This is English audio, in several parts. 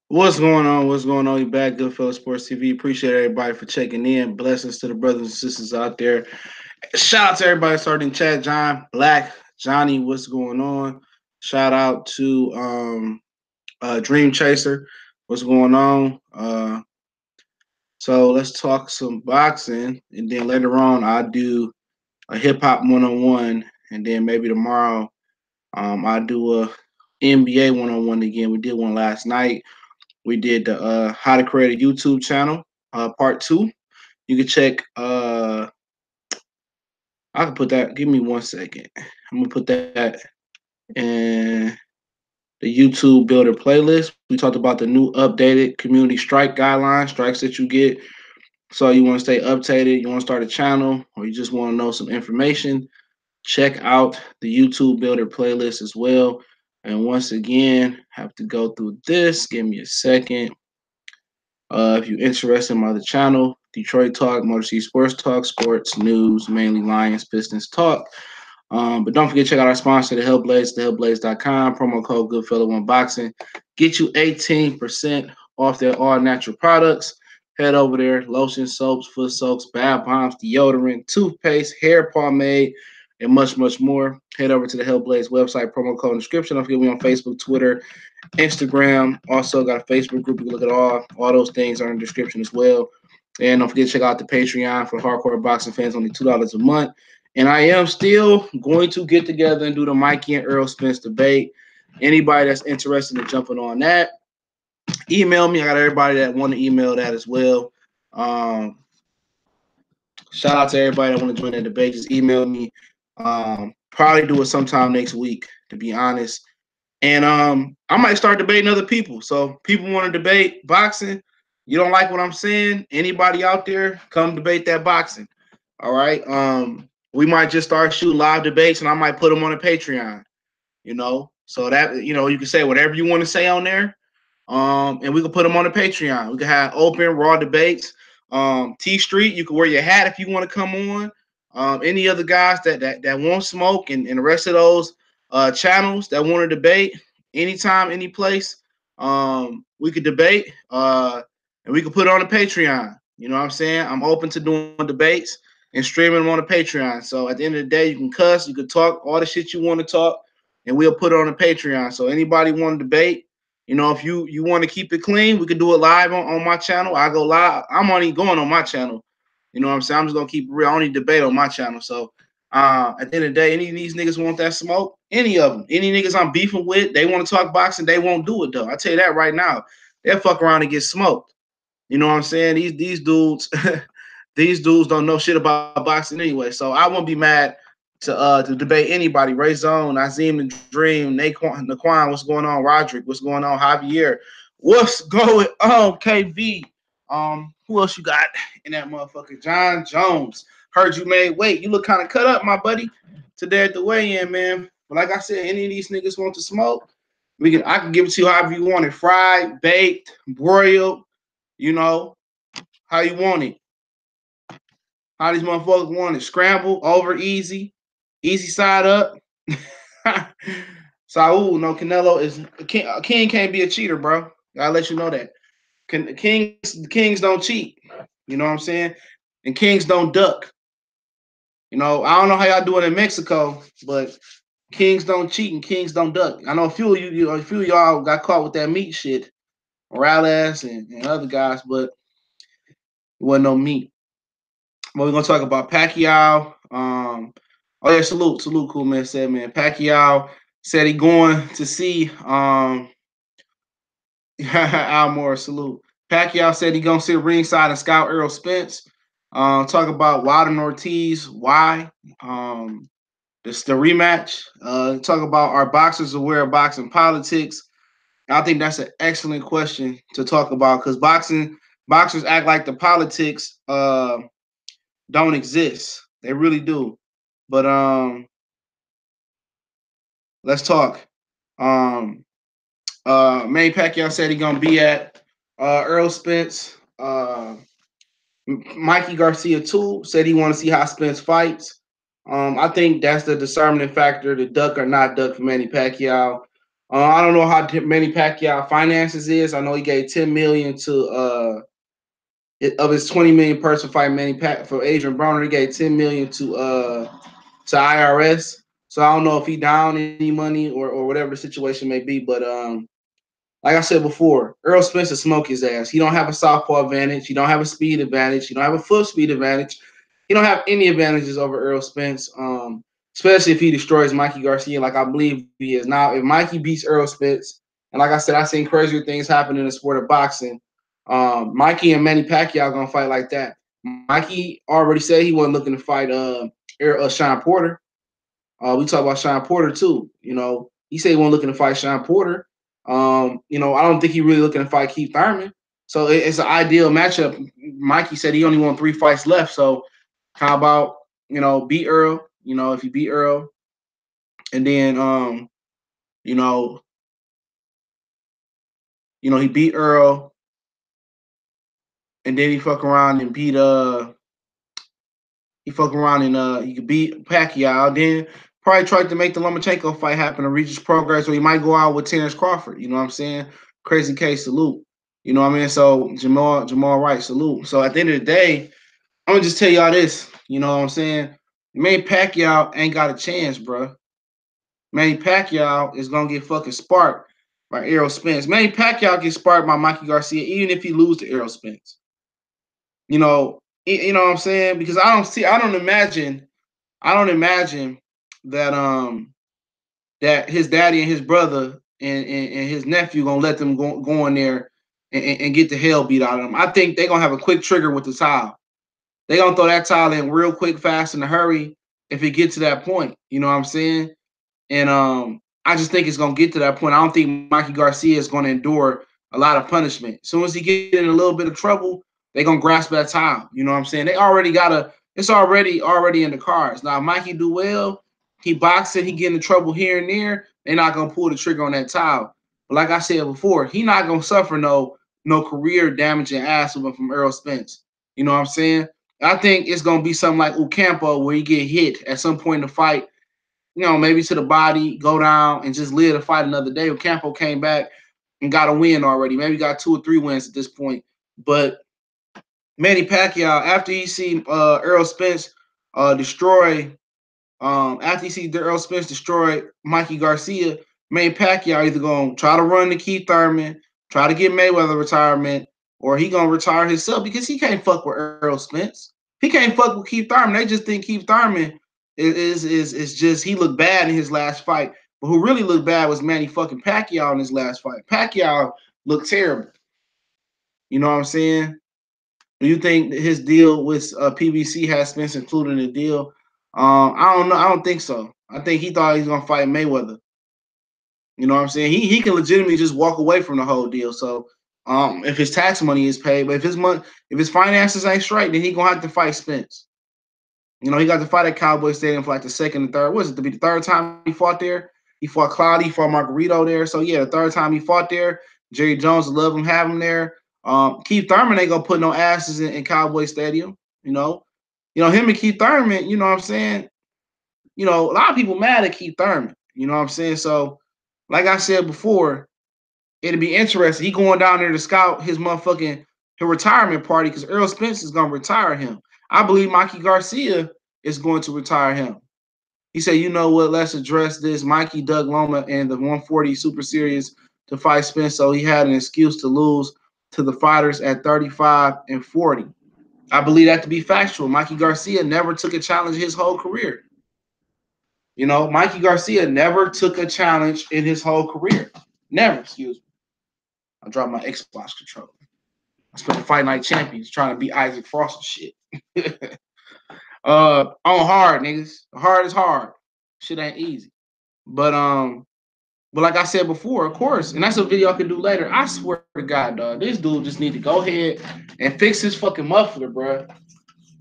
What's going on? What's going on? You back, Goodfellas Sports TV. Appreciate everybody for checking in. Blessings to the brothers and sisters out there. Shout out to everybody starting chat. John Black, Johnny, what's going on? Shout out to Dream Chaser. What's going on? So let's talk some boxing, and then later on I'll do a hip hop 101, and then maybe tomorrow I'll do a NBA 101 again. We did one last night. We did the how to create a YouTube channel, part two. You can check. I can put that. Give me 1 second. I'm gonna put that in the YouTube Builder playlist. We talked about the new updated community strike guidelines, strikes that you get. So you want to stay updated, you want to start a channel, or you just want to know some information. Check out the YouTube Builder playlist as well. And once again, have to go through this. Give me a second. If you're interested in my other channel, Detroit Talk, Motor City Sports Talk, sports news, mainly Lions, Pistons Talk. But don't forget to check out our sponsor, the Hellblades, thehellblades.com. Promo code GoodFella1Boxing. Get you 18% off their all-natural products. Head over there. Lotion, soaps, foot soaks, bath bombs, deodorant, toothpaste, hair pomade, and much, much more. Head over to the Hellblades website, promo code in the description. Don't forget we on Facebook, Twitter, Instagram. Also got a Facebook group. You can look at all those things are in the description as well. And don't forget to check out the Patreon for hardcore boxing fans, only $2 a month. And I am still going to get together and do the Mikey and Errol Spence debate. Anybody that's interested in jumping on that, email me. I got everybody that want to email that as well. Um, Shout out to everybody that want to join that debate. Just email me. Probably do it sometime next week, to be honest. And I might start debating other people. So people want to debate boxing. You don't like what I'm saying? Anybody out there, come debate that boxing. All right. We might just start shooting live debates, and I might put them on a Patreon. So that you can say whatever you want to say on there. And we can put them on the Patreon. We can have open raw debates. T Street, you can wear your hat if you want to come on. Any other guys that won't smoke, and the rest of those channels that want to debate anytime, any place, we could debate, and we could put it on the Patreon. You know what I'm saying? I'm open to doing debates and streaming them on the Patreon. So at the end of the day, you can cuss, you can talk all the shit you want to talk, and we'll put it on the Patreon. So anybody want to debate, if you want to keep it clean, we can do it live on my channel. I go live. I'm only going on my channel. You know what I'm saying? I'm just gonna keep it real. I only debate on my channel. So at the end of the day, any of these niggas want that smoke? Any of them? Any niggas I'm beefing with, they want to talk boxing, they won't do it though. I tell you that right now. They'll fuck around and get smoked. You know what I'm saying? These dudes, these dudes don't know shit about boxing anyway. So I won't be mad to debate anybody. Ray Zone, Nazim the Dream, Naquan, what's going on? Roderick, what's going on? Javier, what's going on? KV, who else you got in that motherfucker? John Jones. Heard you made weight. You look kind of cut up, my buddy, today at the weigh-in, man. But like I said, any of these niggas want to smoke, I can give it to you however you want it. Fried, baked, broiled, how you want it. How these motherfuckers want it. Scrambled, over easy, easy side up. Saul, no, Canelo is a king can't be a cheater, bro. Gotta let you know that. Kings don't cheat. You know what I'm saying? And kings don't duck. I don't know how y'all do it in Mexico, but kings don't cheat and kings don't duck. I know a few of y'all got caught with that meat shit, Morales and other guys, but it wasn't no meat. But we're gonna talk about Pacquiao. Oh yeah, salute, cool man. Said man, Pacquiao said he going to see Almore, salute. Pacquiao said he gonna sit ringside and scout Errol Spence. Talk about Wilder and Ortiz. Why? This the rematch. Talk about are boxers aware of boxing politics. I think that's an excellent question to talk about because boxers act like the politics don't exist. They really do. But let's talk. Manny Pacquiao said he's gonna be at Errol Spence. Mikey Garcia too said he want to see how Spence fights. I think that's the determining factor, the duck or not duck for Manny Pacquiao. I don't know how many Pacquiao finances is. I know he gave 10 million to of his 20 million person fight Manny Pac for Adrian Broner. He gave 10 million to IRS. So I don't know if he down any money or whatever the situation may be. But like I said before, Errol Spence will smoke his ass. He don't have a southpaw advantage. He don't have a speed advantage. He don't have a foot speed advantage. He don't have any advantages over Errol Spence. Especially if he destroys Mikey Garcia, like I believe he is. Now, if Mikey beats Errol Spence, and like I said, I've seen crazier things happen in the sport of boxing. Mikey and Manny Pacquiao gonna fight like that. Mikey already said he wasn't looking to fight Sean Porter. We talk about Sean Porter too. You know, he said he wasn't looking to fight Sean Porter. You know, I don't think he really looking to fight Keith Thurman. So it's an ideal matchup. Mikey said he only won 3 fights left. So how about, you know, beat Earl? You know, if you beat Earl, and then you know, he beat Earl, and then he fuck around and he could beat Pacquiao. Then probably tried to make the Lomachenko fight happen to reach his progress, or he might go out with Terrence Crawford. You know what I'm saying? Crazy case, salute. You know what I mean? So Jamal Wright, salute. So at the end of the day, I'm gonna just tell y'all this. You know what I'm saying? Manny Pacquiao ain't got a chance, bro. Manny Pacquiao is gonna get fucking sparked by Errol Spence. Manny Pacquiao gets sparked by Mikey Garcia, even if he lose to Errol Spence. You know what I'm saying? Because I don't imagine that that his daddy and his brother and his nephew gonna let them go in there and get the hell beat out of them. I think they're gonna have a quick trigger with the towel. They're gonna throw that towel in real quick, fast, in a hurry if it gets to that point. You know what I'm saying? And I just think it's gonna get to that point. I don't think Mikey Garcia is gonna endure a lot of punishment. As soon as he get in a little bit of trouble, they're gonna grasp that time. You know what I'm saying? They already it's already in the cards. Now, if Mikey do well, he boxing, he get into trouble here and there, they're not gonna pull the trigger on that towel. But like I said before, he not gonna suffer no career damaging ass from Errol Spence. You know what I'm saying? I think it's gonna be something like Ocampo where he get hit at some point in the fight, you know, maybe to the body, go down, and just live to fight another day. Campo came back and got a win already. Maybe got 2 or 3 wins at this point. But Manny Pacquiao, after he see Errol Spence destroy, after he see Errol Spence destroy Mikey Garcia, Manny Pacquiao either gonna try to run to Keith Thurman, try to get Mayweather retirement, or he gonna retire himself because he can't fuck with Errol Spence. He can't fuck with Keith Thurman. They just think Keith Thurman is just he looked bad in his last fight. But who really looked bad was Manny fucking Pacquiao in his last fight. Pacquiao looked terrible. You know what I'm saying? Do you think his deal with PBC has Spence included in the deal? I don't know. I don't think so. I think he thought he was gonna fight Mayweather. You know what I'm saying? He can legitimately just walk away from the whole deal. So if his tax money is paid, but if his finances ain't straight, then he gonna have to fight Spence. You know, he got to fight at Cowboy Stadium for like the second and third. What is it to be the third time he fought there? He fought Cloudy, he fought Margarito there. So yeah, the third time he fought there. Jerry Jones will love him, have him there. Keith Thurman ain't gonna put no asses in Cowboy Stadium. Him and Keith Thurman. You know what I'm saying? You know, a lot of people mad at Keith Thurman. You know what I'm saying? So, like I said before, it'd be interesting. He going down there to scout his retirement party because Errol Spence is gonna retire him. I believe Mikey Garcia is going to retire him. He said, you know what, let's address this. Mikey dug Loma in the 140 Super Series to fight Spence, so he had an excuse to lose to the fighters at 35 and 40. I believe that to be factual. Mikey Garcia never took a challenge his whole career. You know, Mikey Garcia never took a challenge in his whole career. Never, excuse me. I dropped my Xbox controller. I spent the Fight Night Champions trying to beat Isaac Frost and shit. On hard, niggas. Hard is hard. Shit ain't easy. But like I said before, of course, and that's a video I can do later. I swear to God, dog, this dude just need to go ahead and fix his fucking muffler, bro.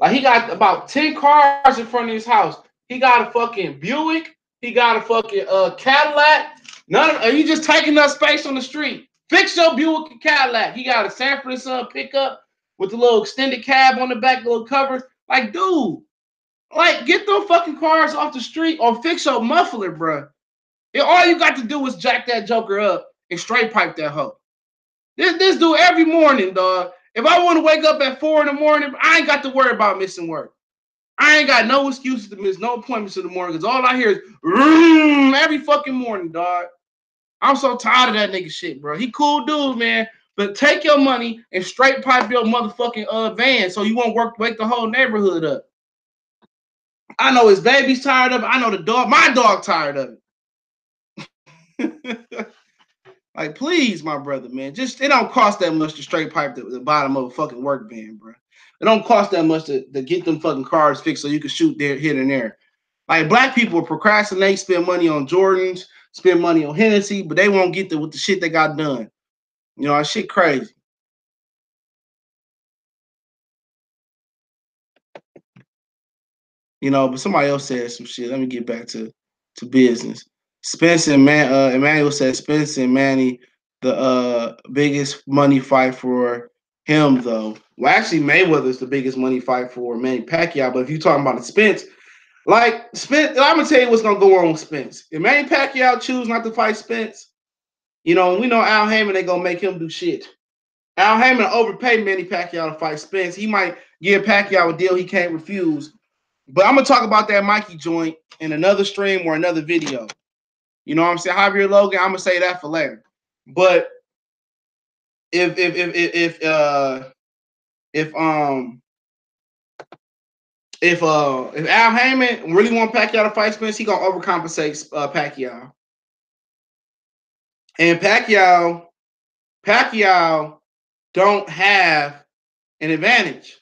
Like he got about 10 cars in front of his house. He got a fucking Buick. He got a fucking Cadillac. He just taking up space on the street. Fix your Buick and Cadillac. He got a Sanford & Son pickup with the little extended cab on the back, little covers. Like, dude, like get those fucking cars off the street or fix your muffler, bro. All you got to do is jack that joker up and straight pipe that hoe. This dude every morning, dog. If I want to wake up at 4 in the morning, I ain't got to worry about missing work. I ain't got no excuses to miss no appointments in the morning because all I hear is every fucking morning, dog. I'm so tired of that nigga shit, bro. He cool dude, man. But take your money and straight pipe your motherfucking van so you won't wake the whole neighborhood up. I know his baby's tired of it. I know my dog tired of it. Like, please, my brother, man. Just it don't cost that much to straight pipe the bottom of a fucking work van, bro. It don't cost that much to get them fucking cars fixed so you can shoot there, here and there. Like, black people procrastinate, spend money on Jordans, spend money on Hennessy, but they won't get with the shit they got done. You know, that shit crazy. You know, but somebody else said some shit. Let me get back to business. Spence and Emmanuel said Spence and Manny the biggest money fight for him though. Well, actually, Mayweather's the biggest money fight for Manny Pacquiao. But if you're talking about Spence, like Spence, I'm gonna tell you what's gonna go on with Spence. If Manny Pacquiao choose not to fight Spence, you know, we know Al Heyman they gonna make him do shit. Al Heyman overpaid Manny Pacquiao to fight Spence. He might give Pacquiao a deal he can't refuse. But I'm gonna talk about that Mikey joint in another stream or another video. You know what I'm saying? Javier Logan, I'm gonna say that for later. But if Al Heyman really want Pacquiao to fight Spence, he gonna overcompensate Pacquiao. And Pacquiao don't have an advantage.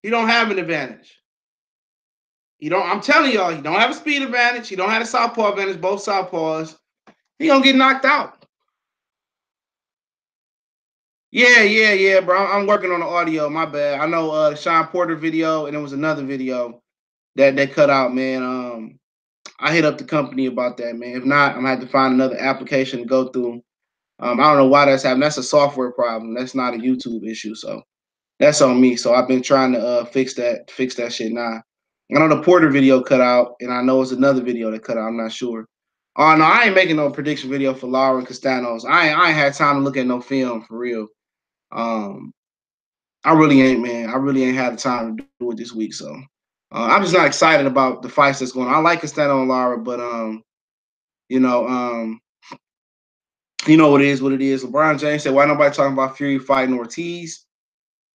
He don't have an advantage. I'm telling y'all, he don't have a speed advantage. He don't have a southpaw advantage, both southpaws. He gonna get knocked out. Yeah, bro. I'm working on the audio. My bad. I know the Sean Porter video, and it was another video that they cut out, man. I hit up the company about that, man. If not, I'm gonna have to find another application to go through. I don't know why that's happening. That's a software problem. That's not a YouTube issue. So that's on me. So I've been trying to fix that shit now. I know the Porter video cut out, and I know it's another video that cut out. I'm not sure. Oh no, I ain't making no prediction video for Lara and Castanos. I ain't had time to look at no film for real. I really ain't, man. I really ain't had the time to do it this week. So I'm just not excited about the fights that's going on. I like Castano and Lara, but you know what it is, what it is. LeBron James said, "Why nobody talking about Fury fighting Ortiz?"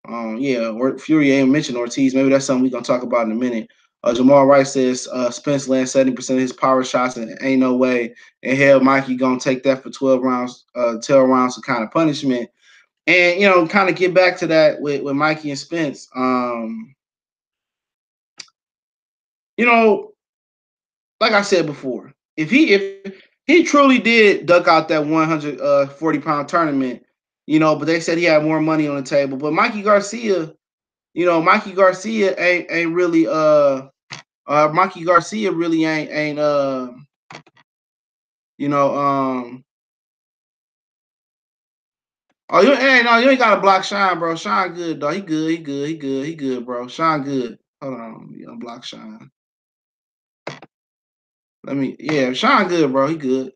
Yeah, or Fury ain't mentioned Ortiz. Maybe that's something we're gonna talk about in a minute. Jamal Wright says Spence lands 70% of his power shots, and ain't no way in hell Mikey gonna take that for 12 rounds, 12 rounds of kind of punishment. And you know, kind of get back to that with Mikey and Spence. You know, like I said before, if he truly did duck out that 140-pound tournament, you know, but they said he had more money on the table. But Mikey Garcia, you know, Mikey Garcia ain't really Mikey Garcia really ain't you know oh you ain't got to block Sean, bro. Sean good, dog. He good, bro. Sean good. Hold on, you unblock Sean. Sean good, bro. He good.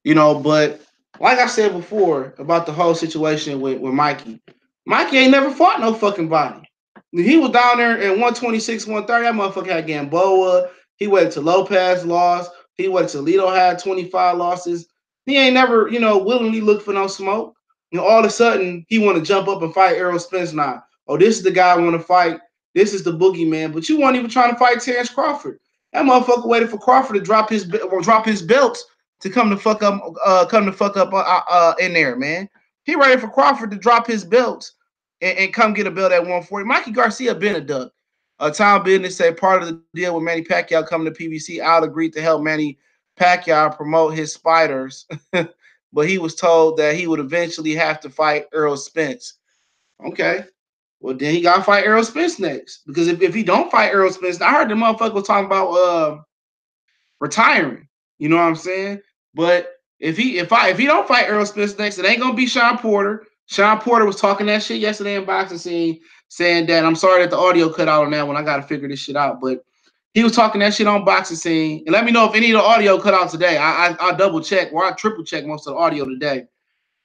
You know, but like I said before about the whole situation with Mikey ain't never fought no fucking body. He was down there at 126, 130. That motherfucker had Gamboa. He went to Lopez, lost. He went to Toledo, had 25 losses. He ain't never, you know, willingly looked for no smoke. You know, all of a sudden, he want to jump up and fight Errol Spence now. Oh, this is the guy I want to fight. This is the boogeyman. But you weren't even trying to fight Terrence Crawford. That motherfucker waited for Crawford to drop his belts to come the fuck up in there, man. He ready for Crawford to drop his belts and come get a belt at 140. Mikey Garcia been a duck. Tom Business said part of the deal with Manny Pacquiao coming to PBC, Al agreed to help Manny Pacquiao promote his spiders, but he was told that he would eventually have to fight Errol Spence. Okay. Well, then he got to fight Errol Spence next. Because if he don't fight Errol Spence, I heard the motherfucker was talking about retiring. You know what I'm saying? But if he don't fight Errol Spence next, it ain't gonna be Sean Porter. Sean Porter was talking that shit yesterday in boxing scene, saying that I'm sorry that the audio cut out on that one. I gotta figure this shit out. But He was talking that shit on Boxing Scene. And let me know if any of the audio cut out today. I'll double check or I triple check most of the audio today.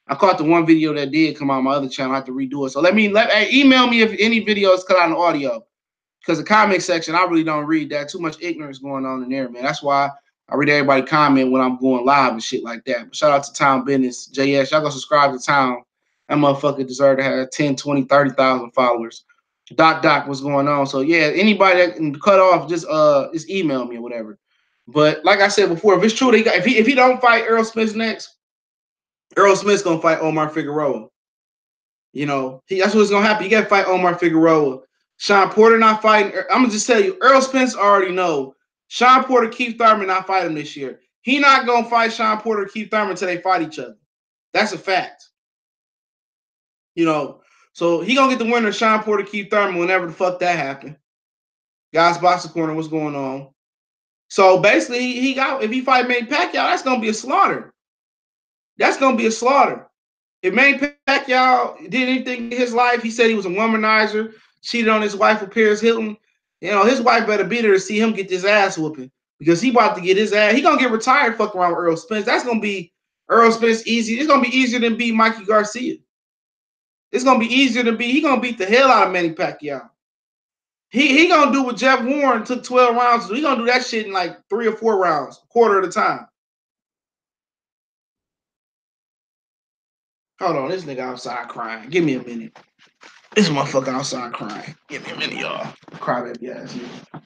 I caught the one video that did come out on my other channel. I have to redo it. So email me if any videos cut out in the audio. Because the comment section, I really don't read that. Too much ignorance going on in there, man. That's why I read everybody comment when I'm going live and shit like that. But shout out to Town Business. JS, y'all go subscribe to Town. That motherfucker deserve to have 10, 20, 30,000 followers. Doc, what's going on? So yeah, anybody that can cut off, just email me or whatever. But like I said before, if it's true, if he don't fight Errol Spence next, Errol Smith's gonna fight Omar Figueroa. You know, that's what's gonna happen. You gotta fight Omar Figueroa. Sean Porter not fighting. I'm gonna just tell you, Errol Spence already know. Sean Porter, Keith Thurman not fight him this year. He not gonna fight Sean Porter, Keith Thurman until they fight each other. That's a fact. You know, so he gonna get the winner, Sean Porter, Keith Thurman, whenever the fuck that happened. Guys, Boxing Corner, what's going on? So basically, if he fight Manny Pacquiao, that's gonna be a slaughter. That's gonna be a slaughter. If Manny Pacquiao did anything in his life, he said he was a womanizer, cheated on his wife with Paris Hilton. You know, his wife better be there to see him get this ass whooping because he about to get his ass. He gonna get retired, fuck around with Errol Spence. That's gonna be Errol Spence easy. It's gonna be easier than beat Mikey Garcia. It's gonna be easier to beat. He gonna beat the hell out of Manny Pacquiao. He gonna do what Jeff Warren took 12 rounds. He gonna do that shit in like 3 or 4 rounds, a quarter at a time. Hold on, this nigga outside crying. Give me a minute. This motherfucker outside crying. Give me a minute, y'all. Crybaby ass nigga.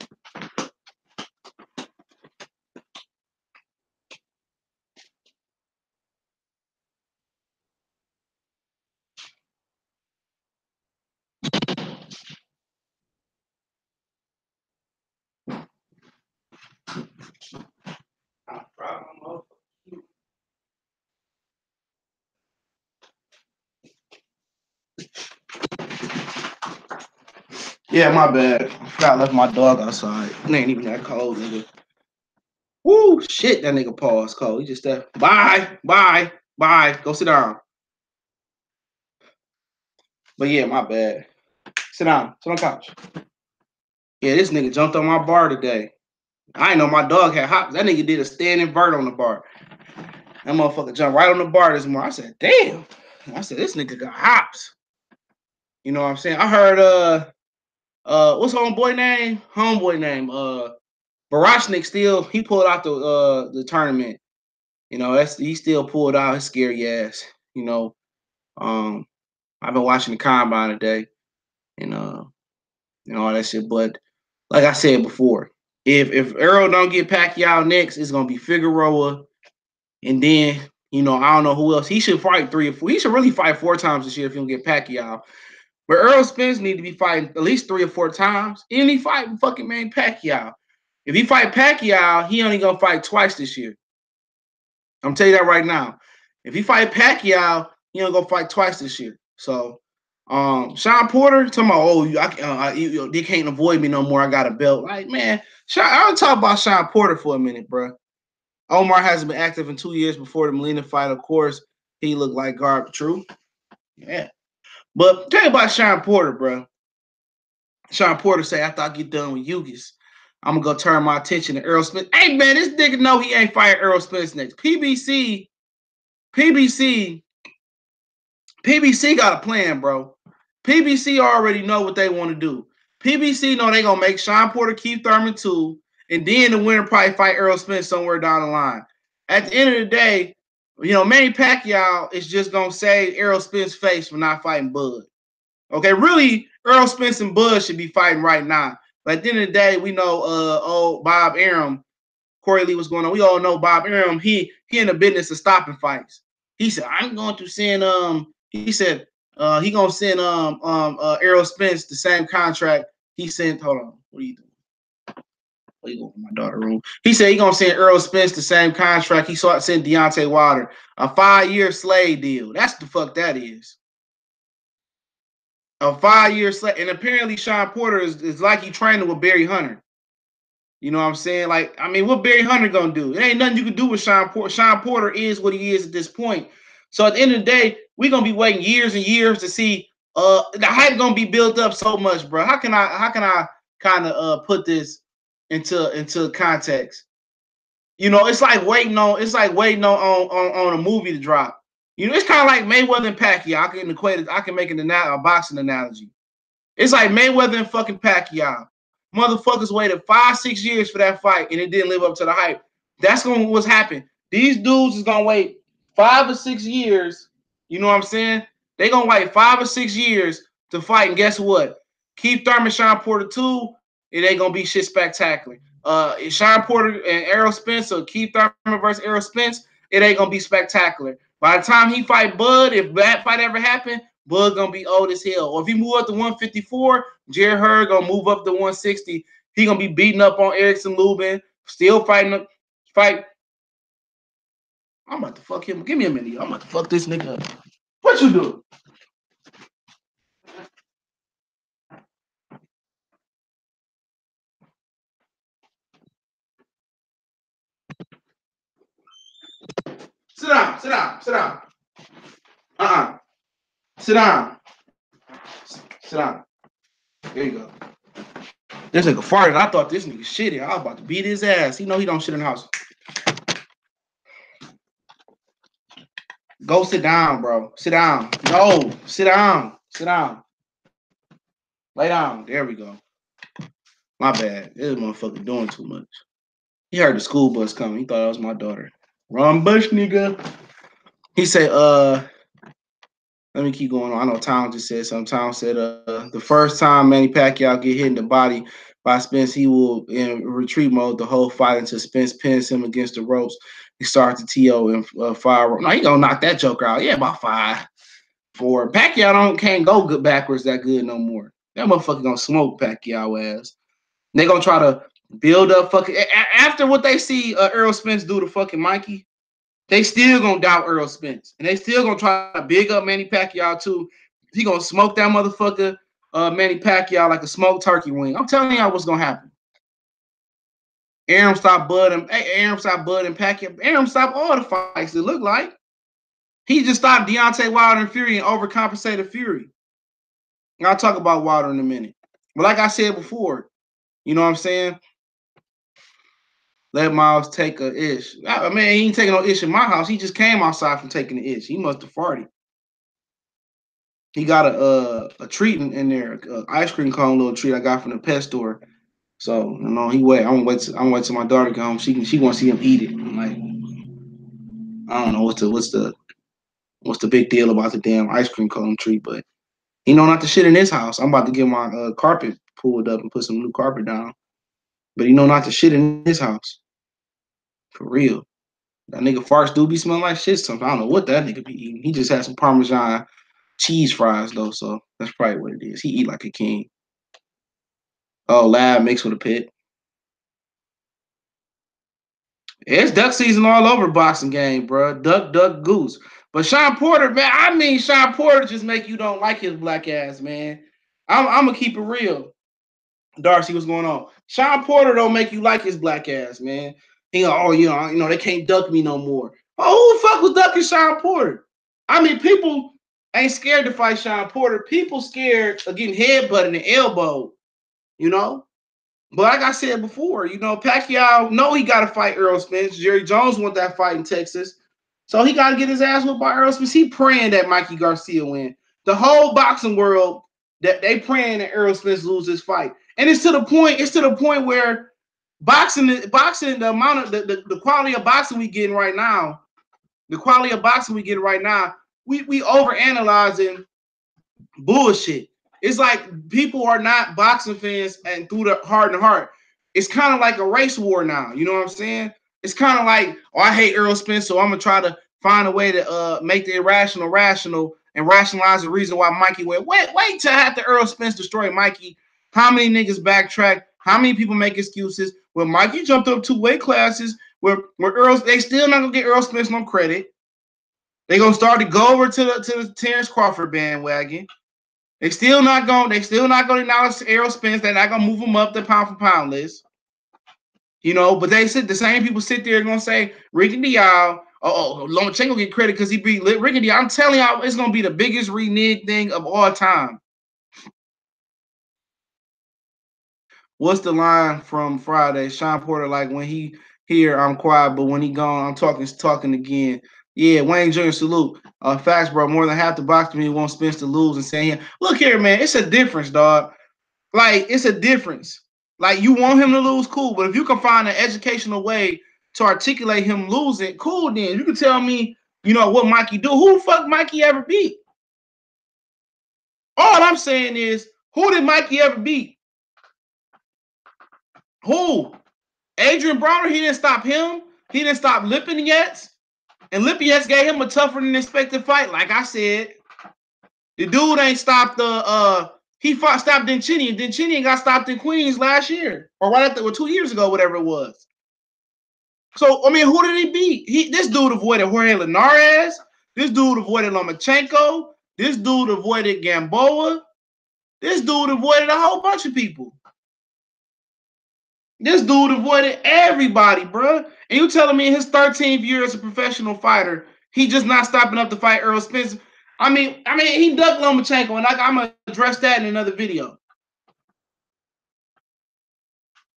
Yeah, my bad. I forgot I left my dog outside. It ain't even that cold, nigga. Woo, shit, that nigga paws cold. He just bye. Go sit down. But yeah, my bad. Sit down. Sit on the couch. Yeah, this nigga jumped on my bar today. I didn't know my dog had hops. That nigga did a standing vert on the bar. That motherfucker jumped right on the bar this morning. I said, damn. I said, this nigga got hops. You know what I'm saying? I heard what's homeboy name? Barashnik he pulled out the tournament. You know, he still pulled out his scary ass. You know, I've been watching the combine today, and all that shit. But like I said before, if Errol don't get Pacquiao next, it's gonna be Figueroa, and then I don't know who else. He should fight 3 or 4. He should really fight 4 times this year if he don't get Pacquiao. But Errol Spence need to be fighting at least 3 or 4 times. He only fight fucking Manny Pacquiao. If he fight Pacquiao, he only gonna fight twice this year. I'm telling you that right now. If he fight Pacquiao, he only gonna fight twice this year. So, Sean Porter talking about, they can't avoid me no more. I got a belt. Like, man, I don't talk about Sean Porter for a minute, bro. Omar hasn't been active in 2 years before the Molina fight. Of course, he looked like garbage. True, yeah. But tell you about Sean Porter, bro. Sean Porter say, after I get done with Yugis, I'm going to go turn my attention to Errol Spence. Hey, man, this nigga know he ain't fighting Errol Spence next. PBC got a plan, bro. PBC already know what they want to do. PBC know they going to make Sean Porter, Keith Thurman too, and then the winner probably fight Errol Spence somewhere down the line. At the end of the day, Manny Pacquiao is just going to save Errol Spence's face for not fighting Bud. Okay, really, Errol Spence and Bud should be fighting right now. But at the end of the day, we know old Bob Arum, Corey Lee, what's going on. We all know Bob Arum, he in the business of stopping fights. He said, I'm going to send he gonna send Errol Spence the same contract he sent. Hold on, what are you doing? What are you going in my daughter's room? He said he gonna send Errol Spence the same contract he sent Deontay Wilder, a 5-year slave deal. That's the fuck that is. A 5-year slave, and apparently Sean Porter is like he training with Barry Hunter. You know what I'm saying? Like, I mean, what Barry Hunter gonna do? It ain't nothing you can do with Sean Porter. Sean Porter is what he is at this point. So at the end of the day, we're gonna be waiting years and years to see. The hype gonna be built up so much, bro. How can I kind of put this? into context. You know, it's like waiting on a movie to drop. You know, it's kind of like Mayweather and Pacquiao. I can make a boxing analogy. It's like Mayweather and fucking Pacquiao. Motherfuckers waited 5-6 years for that fight and it didn't live up to the hype. That's what's happened. These dudes is gonna wait 5 or 6 years. You know what I'm saying? They gonna wait 5 or 6 years to fight, and guess what? Keith Thurman, Sean Porter 2, it ain't gonna be shit spectacular. Sean Porter and Errol Spence, or Keith Thurman versus Errol Spence, it ain't gonna be spectacular. By the time he fight Bud, if that fight ever happened, Bud gonna be old as hell. Or if he move up to 154, Jared Hurd gonna move up to 160. He gonna be beating up on Erickson Lubin, still fighting. I'm about to fuck him. Give me a minute. I'm about to fuck this nigga up. What you do? Sit down. Sit down. Sit down. Sit down. Sit down. There you go. This nigga farted. I thought this nigga shitty. I was about to beat his ass. He know he don't shit in the house. Go sit down, bro. Sit down. No. Sit down. Sit down. Lay down. There we go. My bad. This motherfucker doing too much. He heard the school bus coming. He thought that was my daughter. Wrong bus, nigga. He said, let me keep going on. I know Tom just said something. Tom said, the first time Manny Pacquiao get hit in the body by Spence, he will in retreat mode the whole fight until Spence pins him against the ropes. He starts the TO and 5. No, he gonna knock that joker out. Yeah, about 5, 4. Pacquiao can't go good backwards that good no more. That motherfucker gonna smoke Pacquiao ass. They gonna try to build up fucking after what they see Errol Spence do to fucking Mikey. They still gonna doubt Errol Spence, and they still gonna try to big up Manny Pacquiao too. He gonna smoke that motherfucker Manny Pacquiao like a smoked turkey wing. I'm telling y'all what's gonna happen. Aaron stopped Bud and Pacquiao. Aaron stopped all the fights. It looked like he just stopped Deontay Wilder and Fury and overcompensated Fury. And I'll talk about Wilder in a minute. But like I said before, you know what I'm saying? Let Miles take a ish. I mean, he ain't taking no ish in my house. He just came outside from taking the ish. He must have farted. He got a treat in there, ice cream cone little treat I got from the pet store. So you know he wait. I'm wait till my daughter get home. She want to see him eat it. I'm like, I don't know what's the big deal about the damn ice cream cone treat, but he know not to shit in his house. I'm about to get my carpet pulled up and put some new carpet down, but he know not to shit in his house. For real. That nigga farts do be smelling like shit sometimes. I don't know what that nigga be eating. He just had some Parmesan cheese fries though, so that's probably what it is. He eat like a king. Oh, lab mixed with a pit. It's duck season all over boxing game, bro. Duck, duck, goose. But Sean Porter, man, I mean Sean Porter just make you don't like his black ass, man. I'm gonna keep it real. Darcy, what's going on? Sean Porter don't make you like his black ass, man. He they can't duck me no more. Oh, who the fuck was ducking Sean Porter? I mean, people ain't scared to fight Sean Porter. People scared of getting headbutted and elbowed, you know? But like I said before, Pacquiao know he got to fight Errol Spence. Jerry Jones want that fight in Texas. So he got to get his ass whooped by Errol Spence. He praying that Mikey Garcia win. The whole boxing world, that they praying that Errol Spence lose this fight. And it's to the point where boxing, the amount of the quality of boxing we getting right now, we overanalyzing bullshit. It's like people are not boxing fans and through the heart and heart. It's kind of like a race war now. You know what I'm saying? It's kind of like, oh, I hate Errol Spence, so I'm gonna try to find a way to make the irrational rational and rationalize the reason why Mikey went. Wait till after Errol Spence destroyed Mikey. How many niggas backtrack? How many people make excuses? Well, Mikey jumped up 2 weight classes. Where they still not gonna get Errol Spence no credit. They gonna start to go over to the Terrence Crawford bandwagon. They still not going to acknowledge Errol Spence. They're not gonna move him up the pound for pound list. But the same people sit there and gonna say Ricky Dial. Lomachenko get credit because he beat Ricky Dial. I'm telling y'all, it's gonna be the biggest renege thing of all time. What's the line from Friday? Sean Porter, like when he here, I'm quiet, but when he gone, I'm talking again. Yeah, Wayne Jr. salute. Facts, bro. More than half the box community wants Spence to lose and saying, look here, man, it's a difference, dog. Like, it's a difference. Like, you want him to lose, cool. But if you can find an educational way to articulate him losing, cool then. You can tell me, you know, what Mikey do. Who the fuck Mikey ever beat? All I'm saying is, who did Mikey ever beat? Who? Adrian Broner, he didn't stop him. He didn't stop Lipinets. And Lipinets gave him a tougher than expected fight. Like I said, the dude ain't stopped the he stopped Denchini, and Denchini got stopped in Queens last year. Or right after, or 2 years ago, whatever it was. So, I mean, who did he beat? This dude avoided Jorge Linares. This dude avoided Lomachenko. This dude avoided Gamboa. This dude avoided a whole bunch of people. This dude avoided everybody, bro. And you telling me in his 13th year as a professional fighter, he just not stopping up to fight Errol Spence? I mean, he ducked Lomachenko, and I'm gonna address that in another video.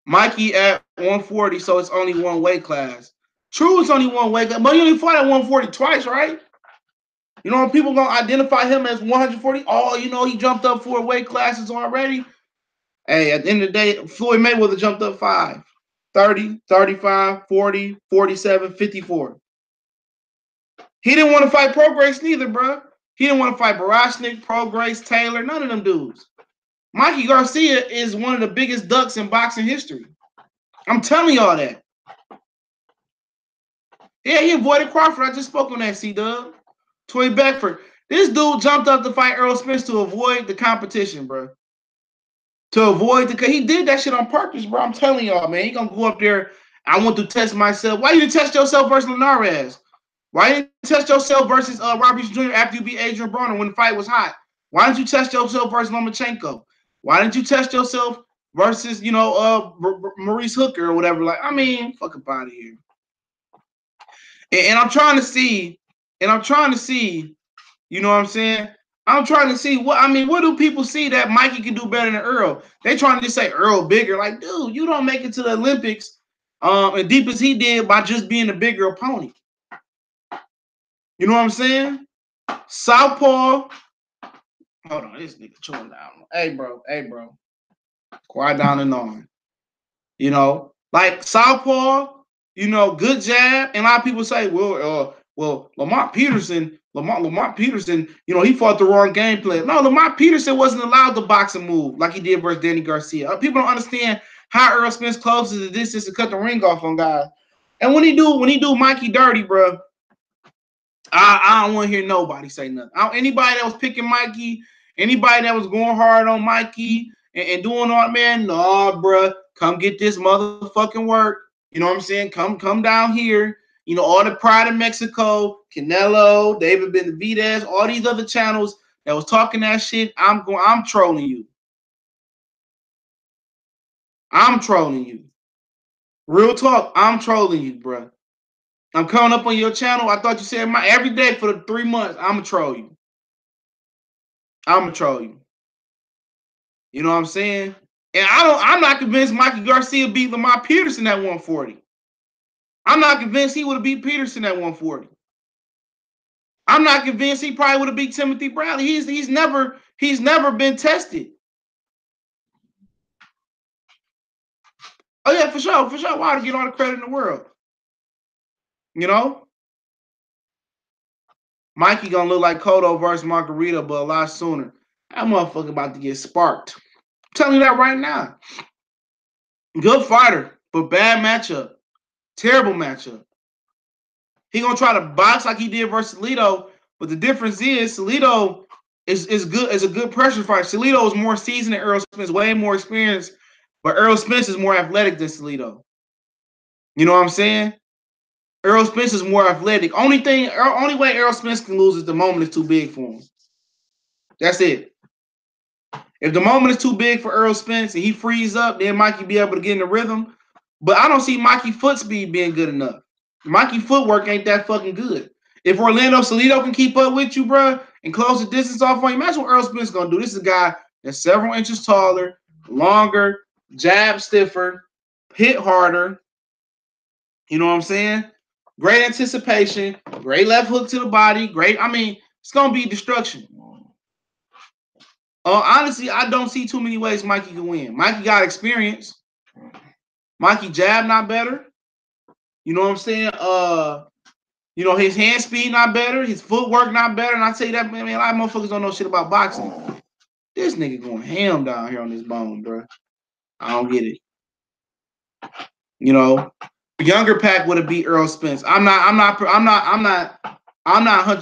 Mikey at 140, so it's only one weight class. True, it's only one weight class, but he only fought at 140 twice, right? You know, people gonna identify him as 140. Oh, you know, he jumped up 4 weight classes already. Hey, at the end of the day, Floyd Mayweather jumped up 5. 30, 35, 40, 47, 54. He didn't want to fight Prograis neither, bro. He didn't want to fight Barashnik, Prograis, Taylor, none of them dudes. Mikey Garcia is one of the biggest ducks in boxing history. I'm telling y'all that. Yeah, he avoided Crawford. I just spoke on that, C-Dub. Toy Beckford. This dude jumped up to fight Errol Spence to avoid the competition, bro. To avoid the, he did that shit on purpose, bro. I'm telling y'all, man. He gonna go up there. I want to test myself. Why you didn't test yourself versus Linares? Why didn't you test yourself versus Robert Jr. after you beat Adrian Broner when the fight was hot? Why didn't you test yourself versus Lomachenko? Why didn't you test yourself versus, you know, Maurice Hooker or whatever? Like, I mean, fuck up out of here. And I'm trying to see, you know what I'm saying? I'm trying to see what do people see that Mikey can do better than Errol? They trying to just say Errol bigger. Like, dude, you don't make it to the Olympics as deep as he did by just being a bigger opponent. You know what I'm saying? Southpaw. Hold on, this nigga chewing down. Hey, bro. Quiet down and on. You know, like Southpaw, you know, good jab. And a lot of people say, well, Lamont Peterson, you know, he fought the wrong game plan. No, Lamont Peterson wasn't allowed to box and move like he did versus Danny Garcia. People don't understand how Errol Spence closes the distance to cut the ring off on guys. And when he do Mikey dirty, bro, I don't want to hear nobody say nothing. Anybody that was picking Mikey, anybody that was going hard on Mikey and doing all, man, nah, bro, come get this motherfucking work. You know what I'm saying? Come down here. You know, all the Pride in Mexico, Canelo, David Benavidez, all these other channels that was talking that shit. I'm trolling you. I'm trolling you. Real talk, I'm trolling you, bro. I'm coming up on your channel. I thought you said every day for the 3 months, I'm going to troll you. I'm going to troll you. You know what I'm saying? And I'm not convinced Mikey Garcia beat Lamont Peterson at 140. I'm not convinced he would have beat Peterson at 140. I'm not convinced he probably would have beat Timothy Bradley. He's never been tested. Oh yeah, for sure. Why to get all the credit in the world? You know? Mikey gonna look like Cotto versus Margarita, but a lot sooner. That motherfucker about to get sparked. I'm telling you that right now. Good fighter, but bad matchup. Terrible matchup. He gonna try to box like he did versus Salido, but the difference is Salido is a good pressure fighter. Salido is more seasoned than Errol Spence, way more experienced, but Errol Spence is more athletic than Salido. You know what I'm saying? Errol Spence is more athletic. Only way Errol Spence can lose is the moment is too big for him. That's it. If the moment is too big for Errol Spence and he frees up, then Mikey be able to get in the rhythm. But I don't see Mikey foot speed being good enough. Mikey footwork ain't that fucking good. If Orlando Salido can keep up with you, bro, and close the distance off on you, imagine what Errol Spence is gonna do. This is a guy that's several inches taller, longer, jab stiffer, hit harder. You know what I'm saying? Great anticipation, great left hook to the body, great. I mean, it's gonna be destruction. Honestly, I don't see too many ways Mikey can win. Mikey got experience. Mikey jab not better. You know what I'm saying? You know, his hand speed not better, his footwork not better. And I tell you that, man, a lot of motherfuckers don't know shit about boxing. This nigga going ham down here on this bone, bro. I don't get it. You know, younger Pac would have beat Errol Spence. I'm not 100%. I'm not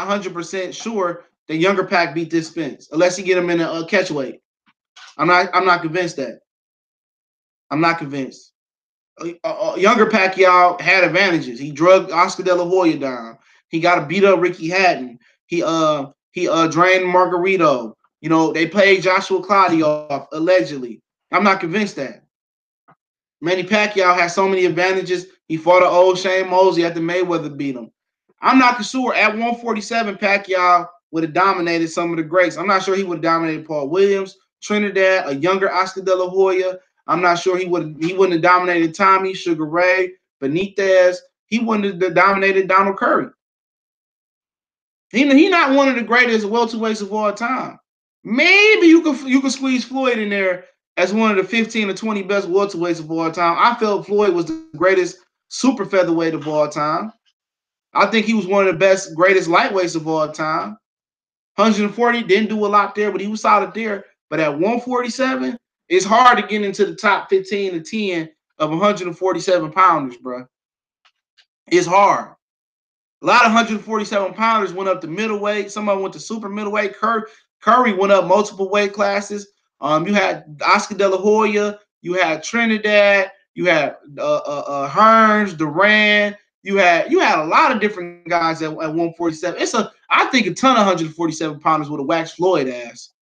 100% sure that younger Pac beat this Spence unless he get him in a catch weight. I'm not convinced that. I'm not convinced. Younger Pacquiao had advantages. He drugged Oscar De La Hoya down. He got to beat up Ricky Hatton. He drained Margarito. You know, they played Joshua Clottey off allegedly. I'm not convinced that. Manny Pacquiao has so many advantages. He fought an old Shane Mosley after Mayweather beat him. I'm not sure at 147 Pacquiao would have dominated some of the greats. I'm not sure he would have dominated Paul Williams, Trinidad, a younger Oscar De La Hoya. I'm not sure he wouldn't have dominated Tommy, Sugar Ray, Benitez. He wouldn't have dominated Donald Curry. He not one of the greatest welterweights of all time. Maybe you could squeeze Floyd in there as one of the 15 or 20 best welterweights of all time. I felt Floyd was the greatest super featherweight of all time. I think he was one of the best, greatest lightweights of all time. 140 didn't do a lot there, but he was solid there. But at 147, it's hard to get into the top 15 to 10 of 147 pounders, bro. It's hard. A lot of 147 pounders went up to middleweight. Some of them went to super middleweight. Curry went up multiple weight classes. You had Oscar De La Hoya. You had Trinidad. You had Hearns, Duran. You had a lot of different guys at 147. I think a ton of 147 pounders would have waxed Floyd ass.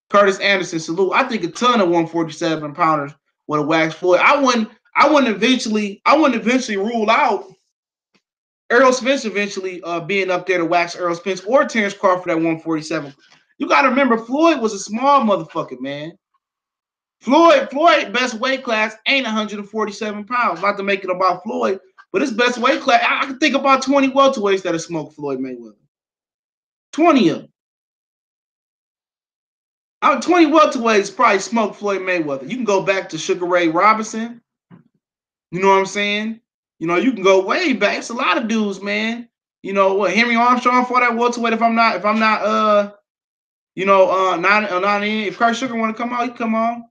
Curtis Anderson, salute. I think a ton of 147 pounders would have waxed Floyd. I wouldn't eventually rule out Errol Spence eventually being up there to wax Errol Spence or Terrence Crawford at 147. You got to remember, Floyd was a small motherfucker, man. Floyd best weight class ain't 147 pounds. Not to make it about Floyd, but his best weight class, I can think about 20 welterweights that have smoked Floyd Mayweather. 20 of them. 20 welterweights probably smoked Floyd Mayweather. You can go back to Sugar Ray Robinson. You know what I'm saying? You know, you can go way back. It's a lot of dudes, man. You know what? Henry Armstrong fought that welterweight. If I'm not, not in. If Kurt Sugar want to come out, he can come on.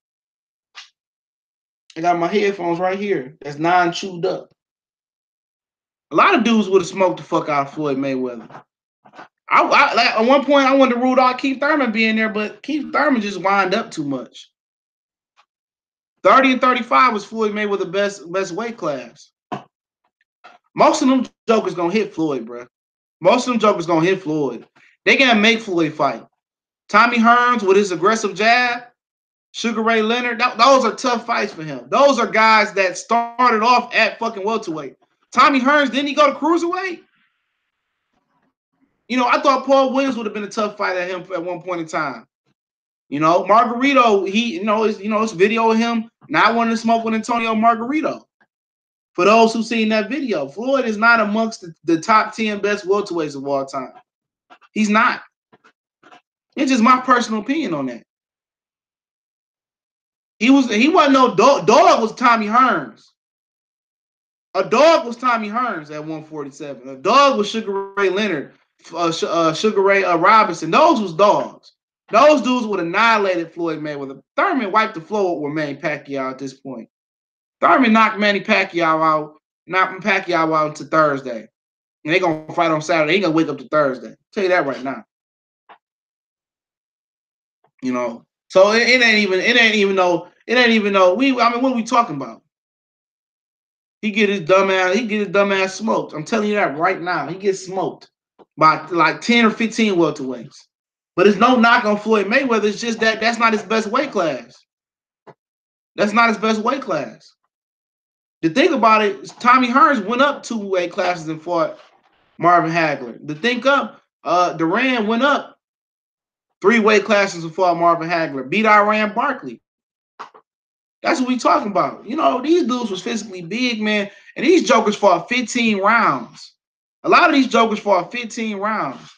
I got my headphones right here. That's non-chewed up. A lot of dudes would have smoked the fuck out of Floyd Mayweather. At one point, I wanted to rule out Keith Thurman being there, but Keith Thurman just wind up too much. 30 and 35 was Floyd Mayweather's best weight class. Most of them jokers gonna hit Floyd, bro. Most of them jokers gonna hit Floyd. They gonna make Floyd fight. Tommy Hearns with his aggressive jab, Sugar Ray Leonard, those are tough fights for him. Those are guys that started off at fucking welterweight. Tommy Hearns, didn't he go to cruiserweight? You know, I thought Paul Williams would have been a tough fight at him at one point in time. You know, Margarito, it's video of him not wanting to smoke with Antonio Margarito. For those who've seen that video, Floyd is not amongst the top 10 best welterweights of all time. He's not. It's just my personal opinion on that. He wasn't no dog. Dog was Tommy Hearns. A dog was Tommy Hearns at 147. A dog was Sugar Ray Leonard, Sugar Ray Robinson. Those was dogs. Those dudes would have annihilated Floyd Mayweather. Thurman wiped the floor with Manny Pacquiao at this point. Thurman knocked Manny Pacquiao out to Thursday. And they're going to fight on Saturday. They ain't going to wake up to Thursday. I'll tell you that right now. You know, so it ain't even no. What are we talking about? He get his dumb ass smoked. I'm telling you that right now. He gets smoked by like 10 or 15 welterweights. But it's no knock on Floyd Mayweather. It's just that's not his best weight class. That's not his best weight class. The thing about it is Tommy Hearns went up 2 weight classes and fought Marvin Hagler. The thing up, Duran went up 3 weight classes and fought Marvin Hagler. Beat Iran Barkley. That's what we talking about. You know, these dudes was physically big, man, and these jokers fought 15 rounds. A lot of these jokers fought 15 rounds.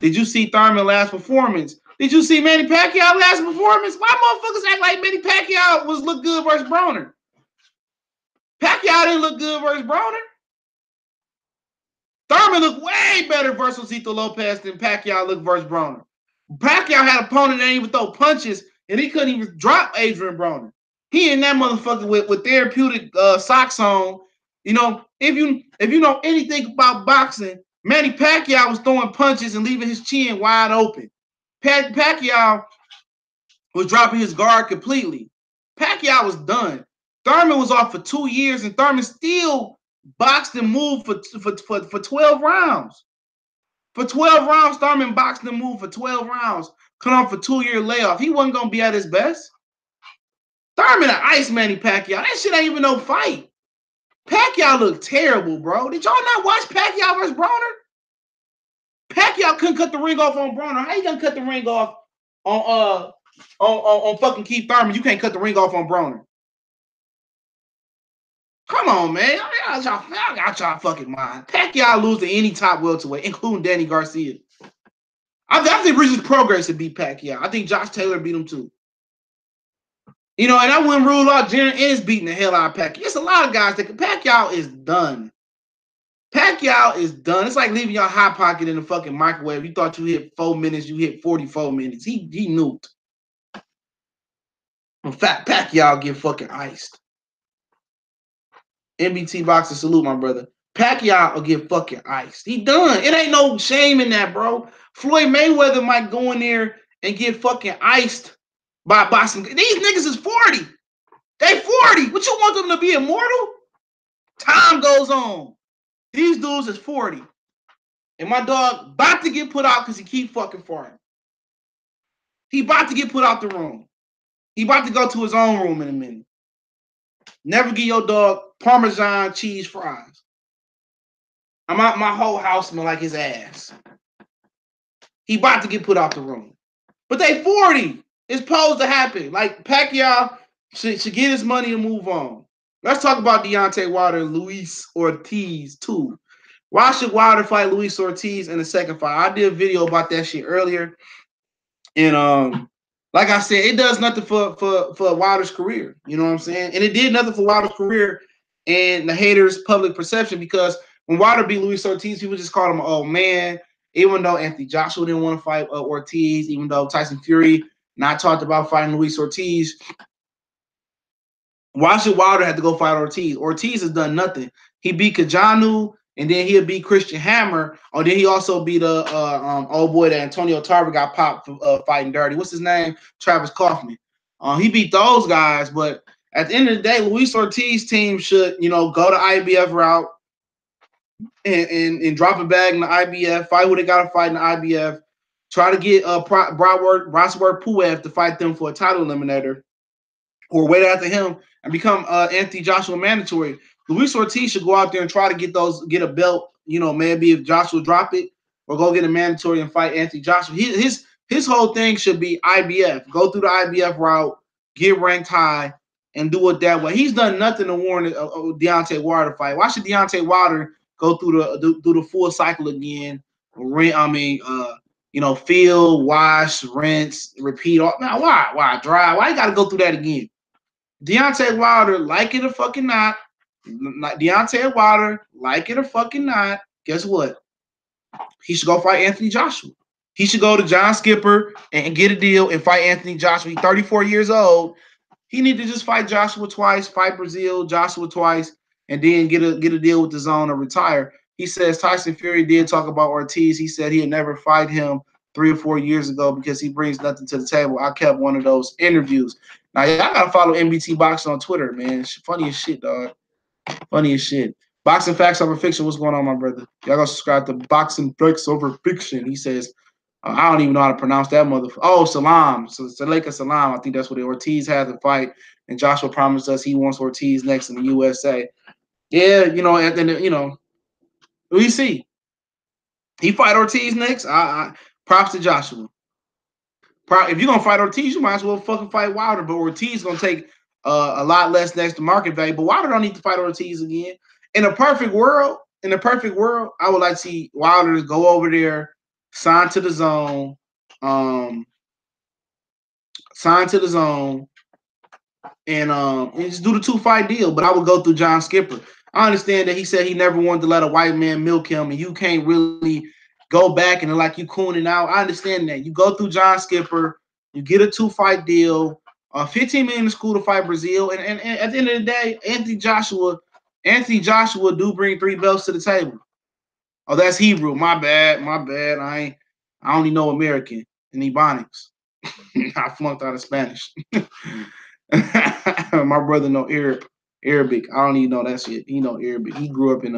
Did you see Thurman last performance? Did you see Manny Pacquiao last performance? Why motherfuckers act like Manny Pacquiao was look good versus Broner? Pacquiao didn't look good versus Broner. Thurman looked way better versus Zito Lopez than Pacquiao looked versus Broner. Pacquiao had an opponent that didn't even throw punches, and he couldn't even drop Adrian Broner. He in that motherfucker with therapeutic socks on. You know, if you know anything about boxing, Manny Pacquiao was throwing punches and leaving his chin wide open. Pacquiao was dropping his guard completely. Pacquiao was done. Thurman was off for 2 years, and Thurman still boxed and moved for 12 rounds. For 12 rounds, Thurman boxed and moved for 12 rounds. Come off for 2-year layoff. He wasn't going to be at his best. Thurman an ice Manny Pacquiao. That shit ain't even no fight. Pacquiao looked terrible, bro. Did y'all not watch Pacquiao versus Broner? Pacquiao couldn't cut the ring off on Broner. How you gonna cut the ring off on fucking Keith Thurman? You can't cut the ring off on Broner. Come on, man. I got y'all fucking mind. Pacquiao lose to any top welterweight, including Danny Garcia. I think Regis Progress would beat Pacquiao. I think Josh Taylor beat him too. You know, and I wouldn't rule out Jaron Ennis beating the hell out of Pacquiao. It's a lot of guys that Pacquiao is done. Pacquiao is done. It's like leaving your hot pocket in the fucking microwave. You thought you hit 4 minutes, you hit 44 minutes. He nuked. In fact, Pacquiao get fucking iced. NBT boxing salute, my brother. Pacquiao will get fucking iced. He done. It ain't no shame in that, bro. Floyd Mayweather might go in there and get fucking iced by some. These niggas is 40. They 40. What you want them to be immortal? Time goes on. These dudes is 40. And my dog about to get put out because he keep fucking farting. He about to get put out the room. He about to go to his own room in a minute. Never give your dog Parmesan cheese fries. My whole house smell like his ass. He about to get put out the room. But they 40. It's supposed to happen. Like Pacquiao should get his money and move on. Let's talk about Deontay Wilder and Luis Ortiz2. Why should Wilder fight Luis Ortiz in the second fight? I did a video about that shit earlier. And like I said, it does nothing for Wilder's career. You know what I'm saying? And it did nothing for Wilder's career and the haters' public perception, because when Wilder beat Luis Ortiz, people just called him an old man. Even though Anthony Joshua didn't want to fight Ortiz, even though Tyson Fury not talked about fighting Luis Ortiz, why should Wilder have to go fight Ortiz? Ortiz has done nothing. He beat Kajanu, and then he'll beat Christian Hammer. Or then he also beat old boy that Antonio Tarver got popped for fighting dirty. What's his name? Travis Kaufman. He beat those guys, but at the end of the day, Luis Ortiz team should, you know, go the IBF route and drop a bag in the IBF, fight who they got to fight in the IBF, try to get Brasword Puev to fight them for a title eliminator, or wait after him and become Anthony Joshua mandatory. Luis Ortiz should go out there and try to get a belt, you know, maybe if Joshua drop it, or go get a mandatory and fight Anthony Joshua. His whole thing should be IBF. Go through the IBF route, get ranked high, and do it that way. He's done nothing to warrant Deontay Wilder fight. Why should Deontay Wilder go through the full cycle again? You know, fill, wash, rinse, repeat. Now, why dry? Why you got to go through that again? Deontay Wilder, like it or fucking not, Deontay Wilder, like it or fucking not, guess what? He should go fight Anthony Joshua. He should go to John Skipper and get a deal and fight Anthony Joshua. He's 34 years old. He need to just fight Joshua twice, fight Brazil, Joshua twice, and then get a deal with the zone or retire. He says Tyson Fury did talk about Ortiz. He said he'd never fight him 3 or 4 years ago because he brings nothing to the table. I kept one of those interviews. Now, y'all got to follow NBT Boxing on Twitter, man. It's funny as shit, dog. Funny as shit. Boxing Facts Over Fiction. What's going on, my brother? Y'all go subscribe to Boxing Facts Over Fiction. He says, I don't even know how to pronounce that motherfucker. Oh, Salam. So Saleka Salam. I think that's what Ortiz had to fight. And Joshua promised us he wants Ortiz next in the USA. Yeah, you know, and then, you know, we see. He fight Ortiz next. Props to Joshua. If you're going to fight Ortiz, you might as well fucking fight Wilder. But Ortiz going to take a lot less next to market value. But Wilder don't need to fight Ortiz again. In a perfect world, I would like to see Wilder go over there, sign to the zone, sign to the zone, and just do the 2-fight deal. But I would go through John Skipper. I understand that he said he never wanted to let a white man milk him, and you can't really go back and like you cooning out. I understand that. You go through John Skipper, you get a 2-fight deal, 15 million in school to fight Brazil, and at the end of the day, Anthony Joshua do bring 3 belts to the table. Oh, that's Hebrew. My bad. I only know American and Ebonics. I flunked out of Spanish. My brother know Arabic. I don't even know that shit. He know Arabic. He grew up in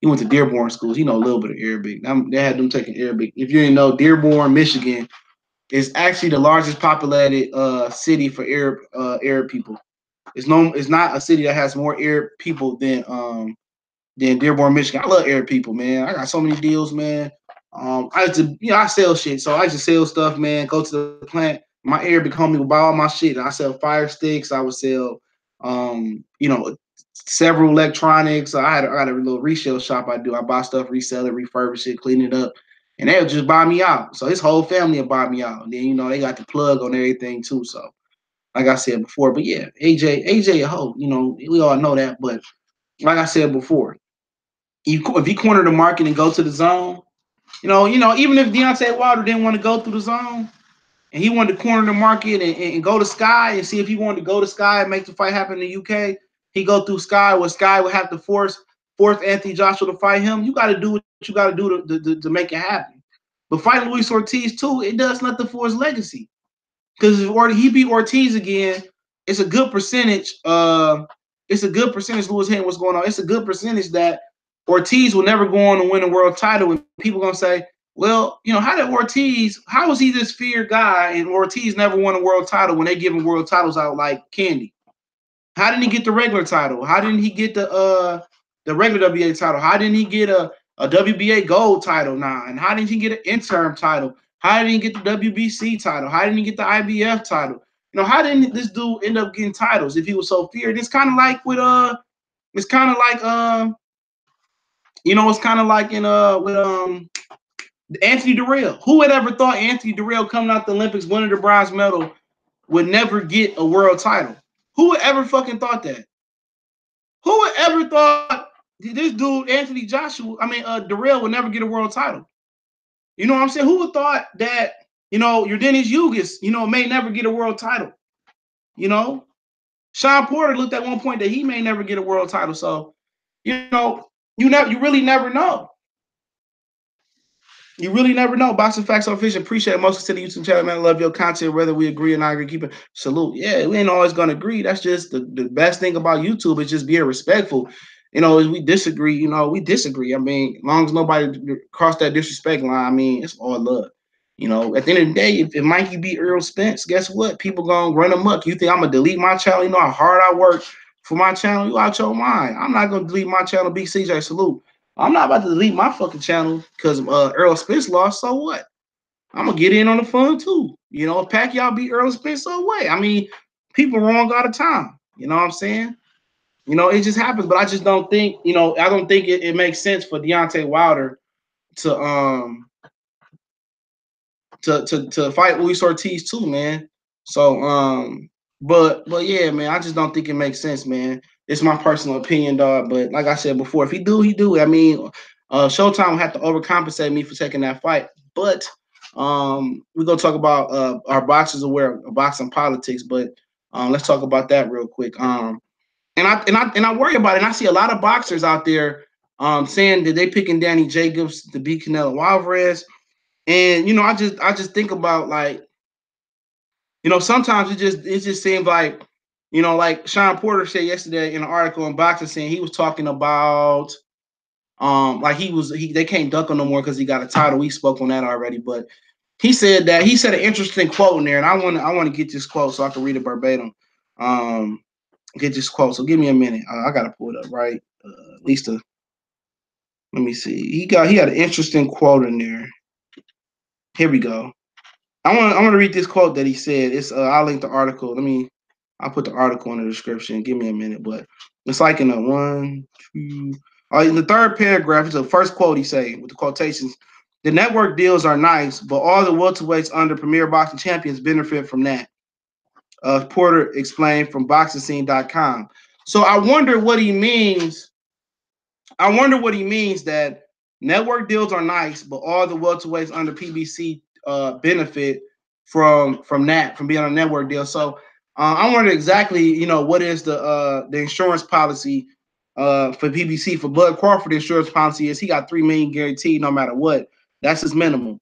he went to Dearborn schools. He know a little bit of Arabic. They had them taking Arabic. If you didn't know, Dearborn, Michigan is actually the largest populated city for Arab people. It's not a city that has more Arab people than Dearborn, Michigan. I love Arab people, man. I got so many deals, man. I used to, I sell shit. So I used to sell stuff, man. Go to the plant. My Arabic homie would buy all my shit. I sell fire sticks. I would sell, several electronics. I had a little resale shop I do. I buy stuff, resell it, refurbish it, clean it up. And they would just buy me out. So his whole family would buy me out. And then, they got the plug on everything too. So like I said before, but yeah, AJ a hoe, we all know that. But like I said before, if you corner the market and go to the zone, even if Deontay Wilder didn't want to go through the zone and he wanted to corner the market and go to Sky and see if he wanted to go to Sky and make the fight happen in the UK, he go through Sky where Sky would have to force Anthony Joshua to fight him. You got to do what you got to do to make it happen. But fighting Luis Ortiz too, it does nothing for his legacy. Because if he beat Ortiz again, it's a good percentage. It's a good percentage. Lewis Hayden, what's going on? It's a good percentage that Ortiz will never go on to win a world title. And people are gonna say, well, how was he this feared guy and Ortiz never won a world title when they give him world titles out like candy? How didn't he get the regular title? How didn't he get the regular WBA title? How didn't he get a WBA gold title now? And how didn't he get an interim title? How didn't he get the WBC title? How didn't he get the IBF title? How didn't this dude end up getting titles if he was so feared? It's kind of like with it's kind of like it's kind of like in with Anthony Durrell. Who would ever thought Anthony Durrell coming out the Olympics winning the bronze medal would never get a world title? Who would ever fucking thought that? Who would ever thought this dude Anthony Durrell would never get a world title? You know what I'm saying? Who would thought that your Dennis Hughes may never get a world title? Sean Porter looked at one point that he may never get a world title. So you really never know. You really never know. Boxing Facts Official. Appreciate it. Most to the YouTube channel, man. I love your content, whether we agree or not agree. Keep it salute. Yeah, we ain't always gonna agree. That's just the best thing about YouTube is just being respectful. If we disagree, we disagree. I mean, as long as nobody cross that disrespect line, it's all love. At the end of the day, if Mikey beat Errol Spence, guess what? People gonna run amok. You think I'm gonna delete my channel? You know how hard I work for my channel? You out your mind. I'm not gonna delete my channel. Big CJ, salute. I'm not about to delete my fucking channel because Errol Spence lost. So what? I'm gonna get in on the fun too. If Pacquiao beat Errol Spence, so what? People wrong all the time. You know what I'm saying? It just happens. But I just don't think. I don't think it makes sense for Deontay Wilder to fight Luis Ortiz too, man. So but yeah, man, I just don't think it makes sense, man. It's my personal opinion, dog. But like I said before, if he do, he do. Showtime will have to overcompensate me for taking that fight. But we're gonna talk about our boxers aware of boxing politics. But let's talk about that real quick. And I worry about it. And I see a lot of boxers out there saying that they picking Danny Jacobs to beat Canelo Alvarez. And I just think about sometimes it just seems like like Sean Porter said yesterday in an article in Boxing saying he was talking about they can't dunk on no more because he got a title. We spoke on that already, but he said an interesting quote in there, and I want to get this quote so I can read it verbatim. Get this quote. So give me a minute. I gotta pull it up right. At least let me see. He had an interesting quote in there. Here we go. I want to read this quote that he said. It's I'll link the article. I'll put the article in the description. Give me a minute, but it's like in a one, two. In the third paragraph, it's the first quote he say with the quotations. The network deals are nice, but all the welterweights under Premier Boxing Champions benefit from that. Porter explained from BoxingScene.com. So I wonder what he means. I wonder what he means that network deals are nice, but all the welterweights under PBC benefit from that, from being on a network deal. So I wonder exactly, what is the insurance policy for PBC. For Bud Crawford, the insurance policy is he got $3 million guaranteed no matter what. That's his minimum.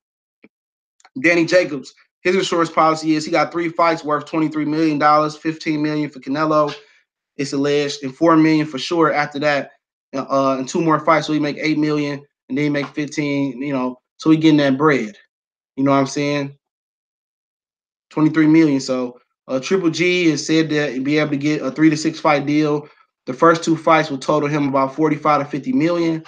Danny Jacobs, his insurance policy is he got 3 fights worth $23 million, $15 million for Canelo, it's alleged, and $4 million for sure after that. And 2 more fights, so he make $8 million, and then he make 15. So he getting that bread. You know what I'm saying? 23 million. So Triple G is said that he'd be able to get a 3 to 6 fight deal. The first 2 fights will total him about 45 to 50 million.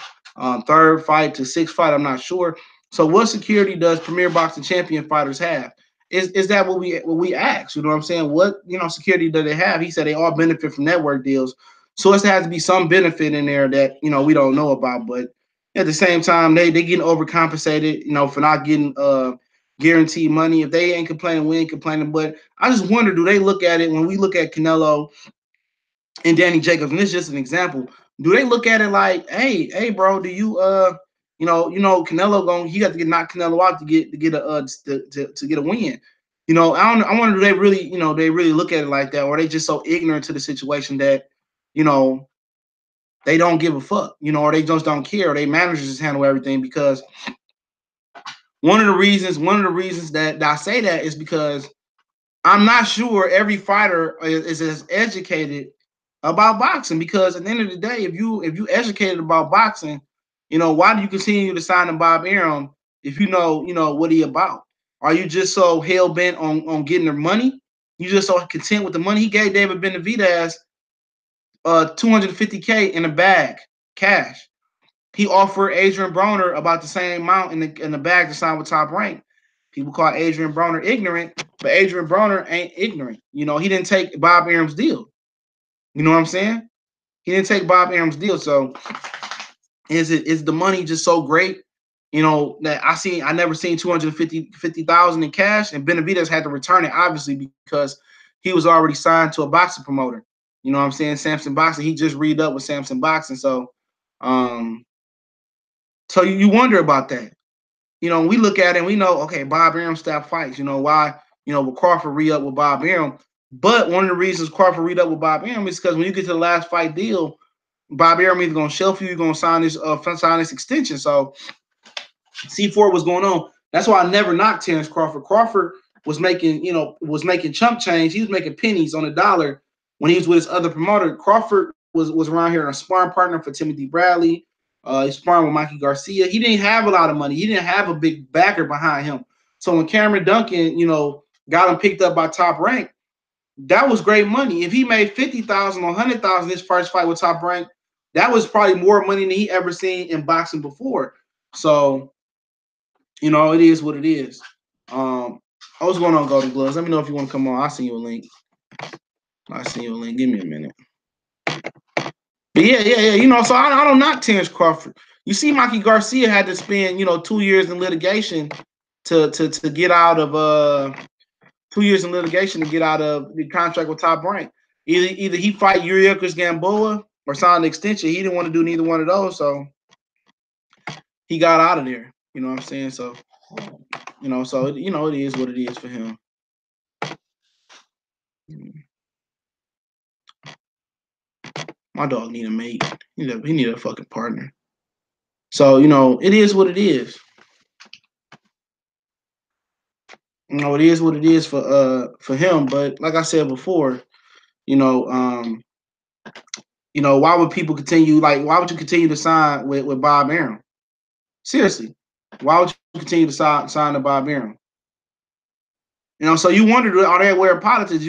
Third fight to 6th fight, I'm not sure. So what security does Premier Boxing Champion fighters have? Is that what we ask? You know what I'm saying? What security do they have? He said they all benefit from network deals. So it has to be some benefit in there that we don't know about. But at the same time, they getting overcompensated, for not getting guaranteed money. If they ain't complaining, we ain't complaining. But I just wonder, do they look at it when we look at Canelo and Danny Jacobs, and this is just an example, do they look at it like, hey, bro, do you Canelo he got to knock Canelo out to get a win. I wonder, do they really, they really look at it like that, or are they just so ignorant to the situation that, they don't give a fuck, or they just don't care, or they managers just handle everything? Because one of the reasons that I say that is because I'm not sure every fighter is as educated about boxing. Because at the end of the day, if you educated about boxing, why do you continue to sign to Bob Arum if you know what he about? Are you just so hell bent on getting the money? You just so content with the money? He gave David Benavidez $250K in a bag, cash. He offered Adrian Broner about the same amount in the bag to sign with Top Rank. People call Adrian Broner ignorant, but Adrian Broner ain't ignorant. He didn't take Bob Arum's deal. You know what I'm saying? He didn't take Bob Arum's deal. So is the money just so great? That I never seen 250,000 in cash, and Benavidez had to return it, obviously, because he was already signed to a boxing promoter. You know what I'm saying? Samson Boxing. He just read up with Samson Boxing. So you wonder about that. We look at it and we know, okay, Bob Arum stopped fights. Why? With Crawford re-up with Bob Arum. But one of the reasons Crawford re-up with Bob Arum is because when you get to the last fight deal, Bob Arum either going to shelf you, you're going to sign this extension. So C4 was going on. That's why I never knocked Terrence Crawford. Crawford was making chump change. He was making pennies on the dollar when he was with his other promoter. Crawford was around here a sparring partner for Timothy Bradley. He's sparring with Mikey Garcia. He didn't have a lot of money. He didn't have a big backer behind him. So when Cameron Duncan, got him picked up by Top Rank, that was great money. If he made 50,000 or 100,000 his first fight with Top Rank, that was probably more money than he ever seen in boxing before. So, it is what it is. What's going on, Golden Gloves? Let me know if you want to come on. I'll send you a link. Give me a minute. But yeah. So I don't knock Terrence Crawford. You see, Mikey Garcia had to spend 2 years in litigation to get out of 2 years in litigation to get out of the contract with Top Rank. Either he fight Yuriorkis Gamboa or sign an extension. He didn't want to do neither one of those, so he got out of there. You know what I'm saying? So it is what it is for him. My dog need a mate. He need a fucking partner. So it is what it is. It is what it is for him. But like I said before, why would people continue? Like, why would you continue to sign with Bob Arum? Seriously, why would you continue to sign to Bob Arum? So you wondered, are they aware of politics?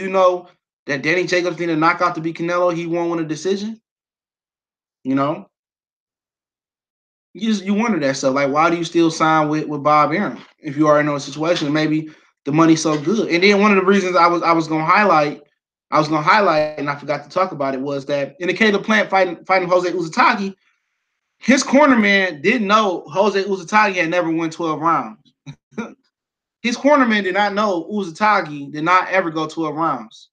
That Danny Jacobs need a knockout to beat Canelo. He won't win a decision. You wonder that stuff. Like, why do you still sign with Bob Arum if you already know the situation? Maybe the money's so good. And then one of the reasons I was gonna highlight I was gonna highlight, and I forgot to talk about it, was that in the Caleb Plant fighting Jose Uzatagi, his cornerman didn't know Jose Uzatagi had never won 12 rounds. His cornerman did not know Uzatagi did not ever go 12 rounds.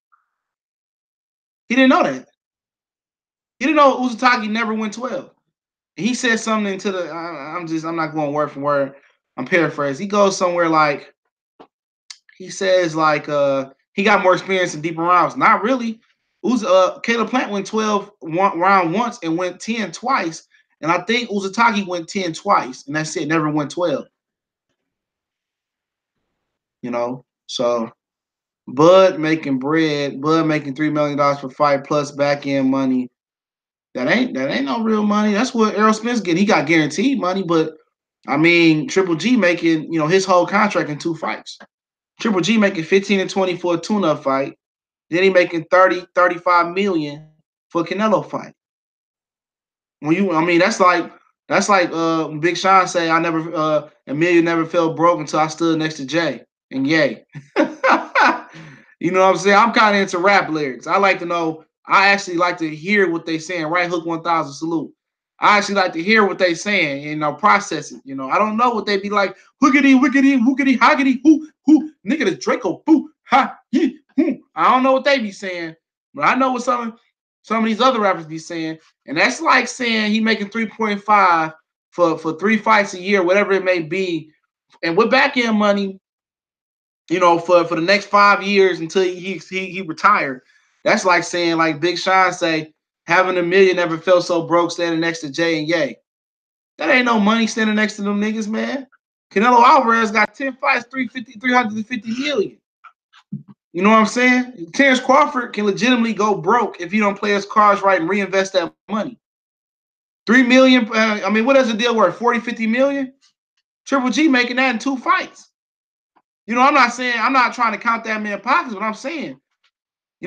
He didn't know that. He didn't know Uzatagi never went 12. And he said something to the, I'm not going word for word. I'm paraphrasing. He goes somewhere like, he says like, he got more experience in deeper rounds. Not really. Caleb Plant went 12 round once and went 10 twice. And I think Uzatagi went 10 twice. And that's it. Never went 12. You know? So Bud making bread. Bud making $3 million per fight plus back end money. That ain't no real money. That's what Errol Spence get. He got guaranteed money, but I mean, Triple G making, his whole contract in 2 fights. Triple G making 15 and 20 for a tune-up fight. Then he making 30, 35 million for a Canelo fight. That's like Big Sean say, I never a million never felt broke until I stood next to Jay and Yay. You know what I'm saying? I'm kind of into rap lyrics. I like to know. I actually like to hear what they saying. Right hook 1000 salute. I actually like to hear what they saying and process it. I don't know what they be like. Hookity, wickety, wookity, hoggity, hoo, nigga, the Draco, boo, ha, he, hoo. I don't know what they be saying, but I know what some of these other rappers be saying, and that's like saying he making 3.5 for 3 fights a year, whatever it may be, and with back end money. For the next 5 years until he retired. That's like saying, like Big Sean say, having $1 million never felt so broke standing next to Jay and Yay. That ain't no money standing next to them niggas, man. Canelo Alvarez got 10 fights, 350 million. You know what I'm saying? Terrence Crawford can legitimately go broke if he don't play his cards right and reinvest that money. 3 million, what does the deal worth? 40, 50 million? Triple G making that in 2 fights. I'm not trying to count that man pockets, but I'm saying,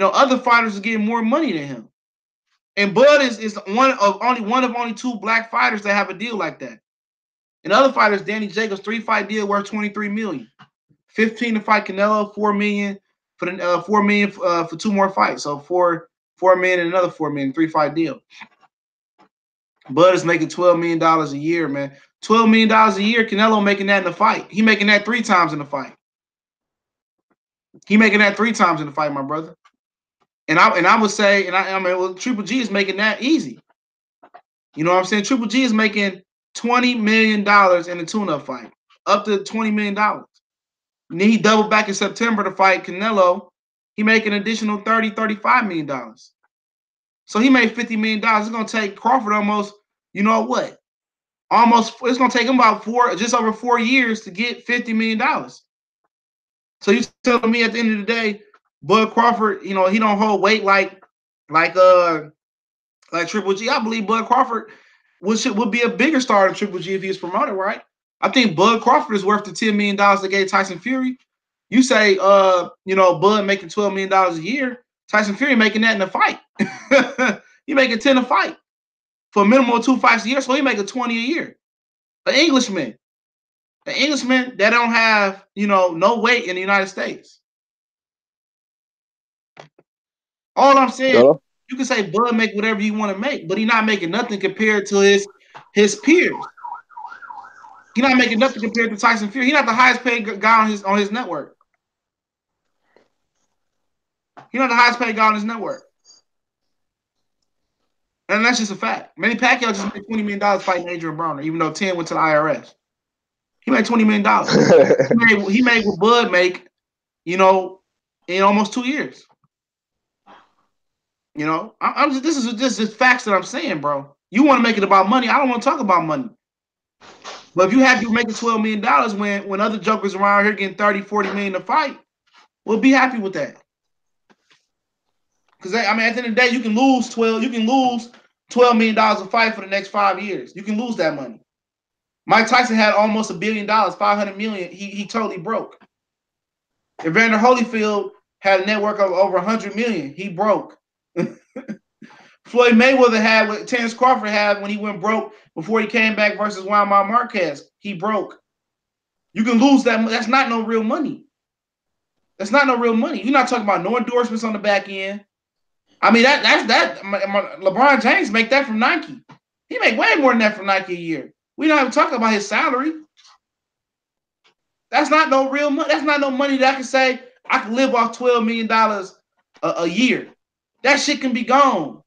other fighters are getting more money than him. And Bud is one of only 2 black fighters that have a deal like that. And other fighters, Danny Jacobs, 3-fight deal worth $23 million. 15 to fight Canelo, $4 million for the $4 million for 2 more fights. So $4 million and another $4 million, 3-fight deal. Bud is making $12 million a year, man. $12 million a year, Canelo making that in the fight. He making that 3 times in the fight. He making that 3 times in the fight, my brother. And I would say, Triple G is making that easy. You know what I'm saying? Triple G is making $20 million in the tune-up fight, up to $20 million. And then he doubled back in September to fight Canelo. He making an additional $30, $35 million. So he made $50 million. It's going to take Crawford almost, it's going to take him about just over 4 years to get $50 million. So you telling me at the end of the day, Bud Crawford, he don't hold weight like Triple G. I believe Bud Crawford would be a bigger star than Triple G if he was promoted, right? I think Bud Crawford is worth the $10 million they gave Tyson Fury. You say, Bud making $12 million a year, Tyson Fury making that in a fight. He making 10 a fight for a minimum of 2 fights a year, so he making 20 a year. An Englishman that don't have, no weight in the United States. All I'm saying, you can say Bud make whatever you want to make, but he's not making nothing compared to his peers. He's not making nothing compared to Tyson Fury. He's not the highest paid guy on his network. He's not the highest paid guy on his network. And that's just a fact. Manny Pacquiao just made $20 million fighting Adrian Broner, even though 10 went to the IRS. He made $20 million. he made what Bud make, in almost 2 years. This is just facts that I'm saying, bro. You want to make it about money. I don't want to talk about money. But if you happy making $12 million when other jokers around here getting 30, 40 million to fight, we'll be happy with that. Because at the end of the day, you can lose $12 million a fight for the next 5 years. You can lose that money. Mike Tyson had almost $1 billion, 500 million. He totally broke. Evander Holyfield had a network of over 100 million. He broke. Floyd Mayweather had what Terrence Crawford had when he went broke before he came back versus Juan Marquez. He broke. You can lose that. That's not no real money. That's not no real money. You're not talking about no endorsements on the back end. I mean, that's LeBron James make that from Nike. He make way more than that from Nike a year. We don't even talk about his salary. That's not no real money. That's not no money that I can say I can live off $12 million a year. That shit can be gone.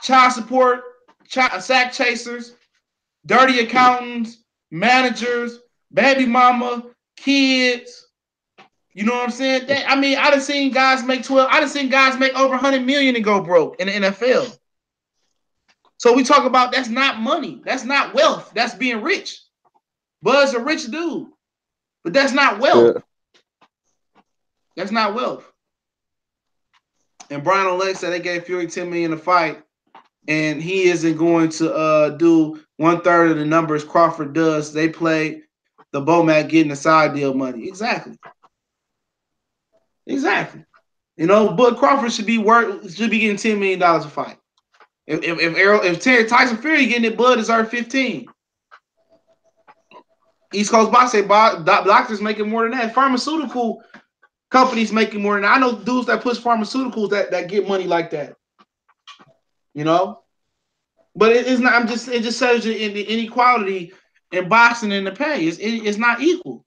Child support, sack chasers, dirty accountants, managers, baby mama, kids. You know what I'm saying? I mean, I done seen guys make 12. I done seen guys make over 100 million and go broke in the NFL. So we talk about that's not money. That's not wealth. That's being rich. Bud's a rich dude, but that's not wealth. Yeah. That's not wealth. And Brian O'Leary said they gave Fury $10 million to fight, and he isn't going to do 1/3 of the numbers Crawford does. They play the Bomac getting the side deal money. Exactly. You know, Bud Crawford should be getting $10 million a fight. If Tyson Fury getting it, Bud deserves 15. East Coast Box say doctors making more than that. Pharmaceutical companies making more than that. I know dudes that push pharmaceuticals that get money like that. You know, but it's not. It just shows you in the inequality in boxing and the pay. It's not equal.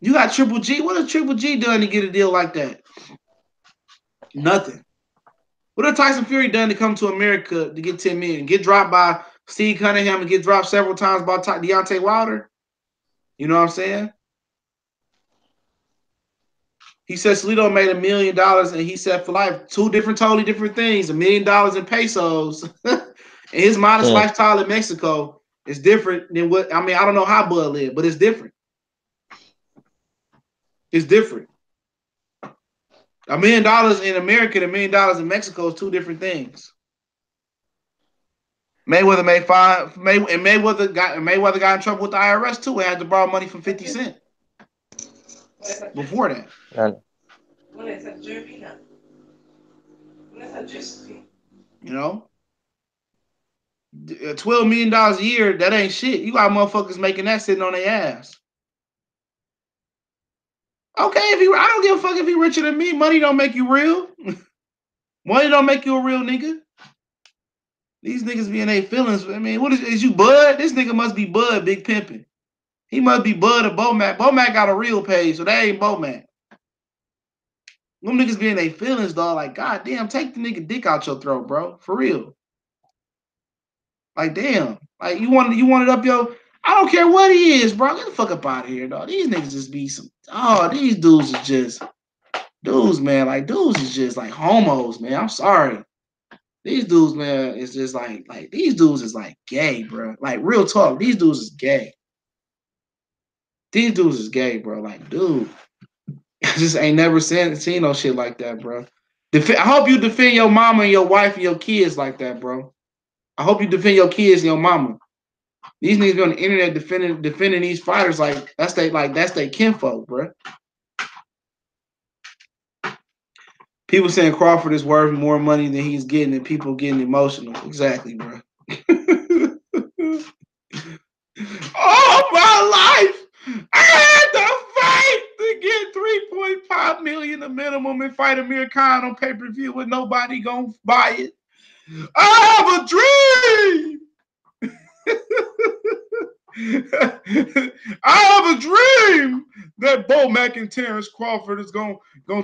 You got Triple G. What has Triple G done to get a deal like that? Nothing. What has Tyson Fury done to come to America to get 10 million? Get dropped by Steve Cunningham and get dropped several times by Deontay Wilder? You know what I'm saying? He said Salido made $1 million and he said for life. Two totally different things. $1 million in pesos. And his modest lifestyle in Mexico is different than what, I mean, I don't know how Bud lived, but it's different. It's different. $1 million in America and $1 million in Mexico is two different things. Mayweather made five. Mayweather got in trouble with the IRS too. He had to borrow money from 50 Cent. Before that. You know, $12 million a year, that ain't shit. You got motherfuckers making that sitting on their ass. Okay, I don't give a fuck if he richer than me. Money don't make you real. Money don't make you a real nigga. These niggas be in their feelings. I mean, what is you Bud? This nigga must be Bud Big Pimpin'. He must be Bud or Bomac. Bomac got a real page, so that ain't Bomac. Them niggas be in their feelings, dog. Like, God damn, take the nigga dick out your throat, bro. For real. Like, damn. Like, you want it up your. I don't care what he is, bro. Get the fuck up out of here, dog. These niggas just be some. Oh, these dudes is just. Dudes, man. Like, dudes is just like homos, man. I'm sorry. These dudes, man, is just like these dudes is like gay, bro. Like, real talk. These dudes is gay. These dudes is gay, bro. Like, dude. I just ain't never seen no shit like that, bro. I hope you defend your mama and your wife and your kids like that, bro. I hope you defend your kids and your mama. These niggas on the internet defending these fighters like that's they kinfolk, bro. People saying Crawford is worth more money than he's getting, and people getting emotional. Exactly, bro. All my life, I had to fight to get $3.5 million a minimum and fight Amir Khan on pay-per-view with nobody gonna buy it. I have a dream. I have a dream that Bomac and Terrence Crawford is gonna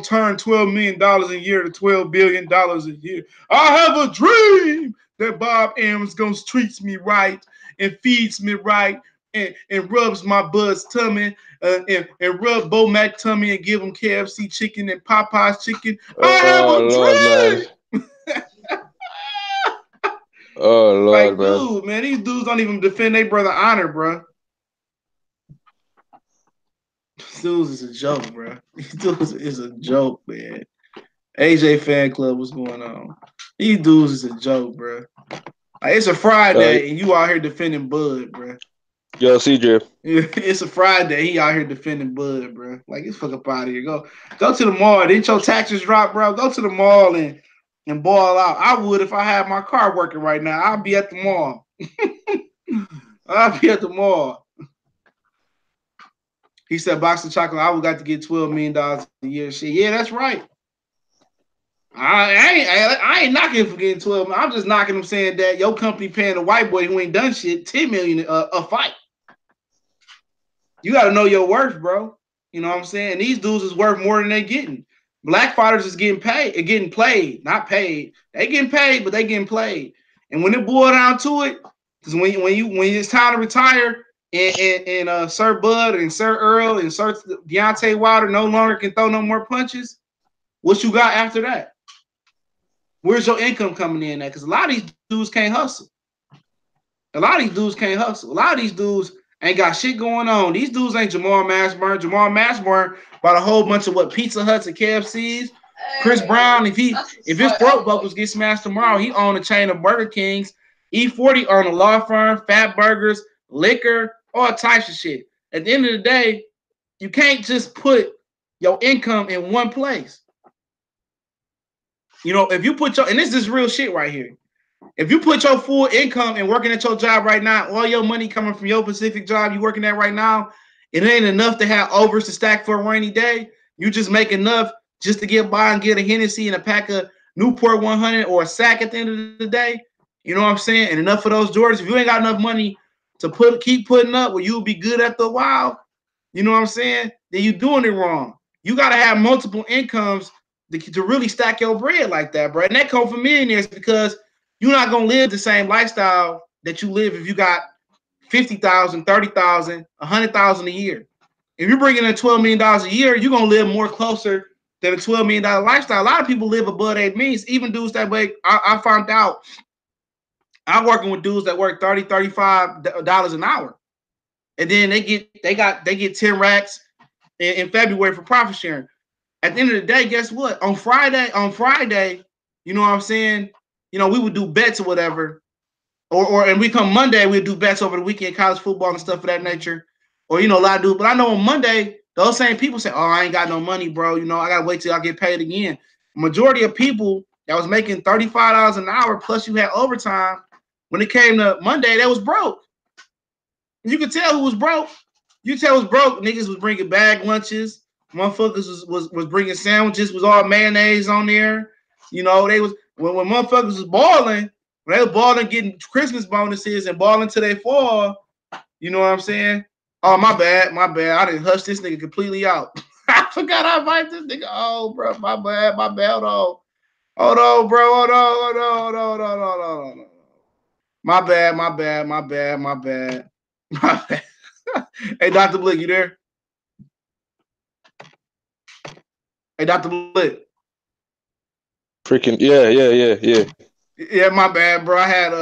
turn $12 million a year to $12 billion a year. I have a dream that Bob Arum's gonna treats me right and feeds me right and rubs my Bud's tummy and rub Bomac tummy and give him KFC chicken and Popeye's chicken. I have a dream. Oh, Lord, like, dude, man, these dudes don't even defend their brother honor, bro. These dudes is a joke, bro. These dudes is a joke, man. AJ Fan Club, what's going on? These dudes is a joke, bro. Like, it's a Friday and you out here defending Bud, bro. Yo, CJ. It's a Friday. He out here defending Bud, bro. Like, get fuck up out of here. Go to the mall. Didn't your taxes drop, bro? Go to the mall and ball out. I would if I had my car working right now. I'll be at the mall. I'll be at the mall. He said, Boxing Chocolate, I would got to get $12 million a year. Shit, yeah, that's right. I ain't knocking for getting 12. I'm just knocking him saying that your company paying a white boy who ain't done shit $10 million a fight. You got to know your worth, bro. You know what I'm saying? And these dudes is worth more than they getting. Black fighters is getting paid, getting played, not paid. They getting paid, but they getting played. And when it boils down to it, because when it's time to retire, and Sir Bud and Sir Errol and Sir Deontay Wilder no longer can throw no more punches, what you got after that? Where's your income coming in at? Because a lot of these dudes can't hustle. A lot of these dudes can't hustle. A lot of these dudes ain't got shit going on. These dudes ain't Jamal Mashburn. Jamal Mashburn bought a whole bunch of Pizza Huts and KFCs. Chris Brown, if his throat buckles get smashed tomorrow, he own a chain of Burger Kings. E40 own a law firm, Fat Burgers, liquor, all types of shit. At the end of the day, you can't just put your income in one place. You know, if you put and this is real shit right here. If you put your full income and working at your job right now, all your money coming from your specific job you working at right now, it ain't enough to have overs to stack for a rainy day. You just make enough just to get by and get a Hennessy and a pack of Newport 100 or a sack at the end of the day. You know what I'm saying? And enough for those Jordans. If you ain't got enough money to keep putting up where you'll be good after a while, you know what I'm saying? Then you're doing it wrong. You got to have multiple incomes to really stack your bread like that, bro. And that comes from millionaires because you're not going to live the same lifestyle that you live if you got 50,000, 30,000, 100,000 a year. If you're bringing in $12 million a year, you're going to live more closer than a $12 million lifestyle. A lot of people live above their means, even dudes that way. I found out I'm working with dudes that work $30, $35 an hour. And then they get 10 racks in February for profit sharing. At the end of the day, guess what? On Friday, you know what I'm saying? You know, we would do bets or whatever. And we come Monday, we'd do bets over the weekend, college football and stuff of that nature. Or, you know, a lot of dudes. But I know on Monday, those same people say, oh, I ain't got no money, bro. You know, I got to wait till I get paid again. Majority of people that was making $35 an hour plus you had overtime, when it came to Monday, they was broke. You could tell who was broke. You tell who was broke. Niggas was bringing bag lunches. Motherfuckers was bringing sandwiches. Was all mayonnaise on there. You know, they was when motherfuckers was balling. When they was balling, getting Christmas bonuses and balling till they fall. You know what I'm saying? Oh, my bad. I didn't hush this nigga completely out. I forgot I invited this nigga. Oh, bro, my bad. Hold on, bro. Hold on. My bad. Hey, Dr. Blick, you there? Hey, Dr. Blick. Freaking yeah. Yeah, my bad, bro. I had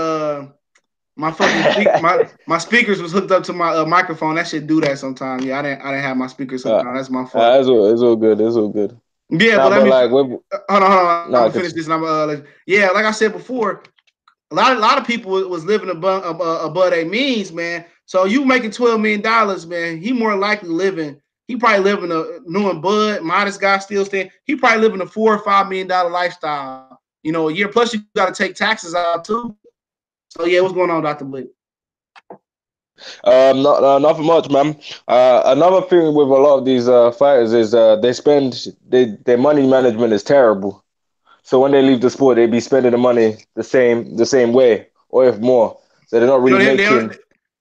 my fucking my speakers was hooked up to my microphone. That shit do that sometimes. Yeah, I didn't have my speakers hooked on. That's my fault. It's all good. It's all good. Yeah, nah, but let me like, hold on. I'm gonna finish this. And yeah, like I said before, a lot of people was living above their means, man. So you making $12 million, man. He more likely living. He probably living knowing Bud, modest guy, still staying. He probably living a $4 or $5 million lifestyle, you know, a year. Plus you got to take taxes out too. So yeah, what's going on, Dr. Blake? Nothing much, man. Another thing with a lot of these fighters is their money management is terrible. So when they leave the sport, they be spending the money the same way, or if more. So they're not really making.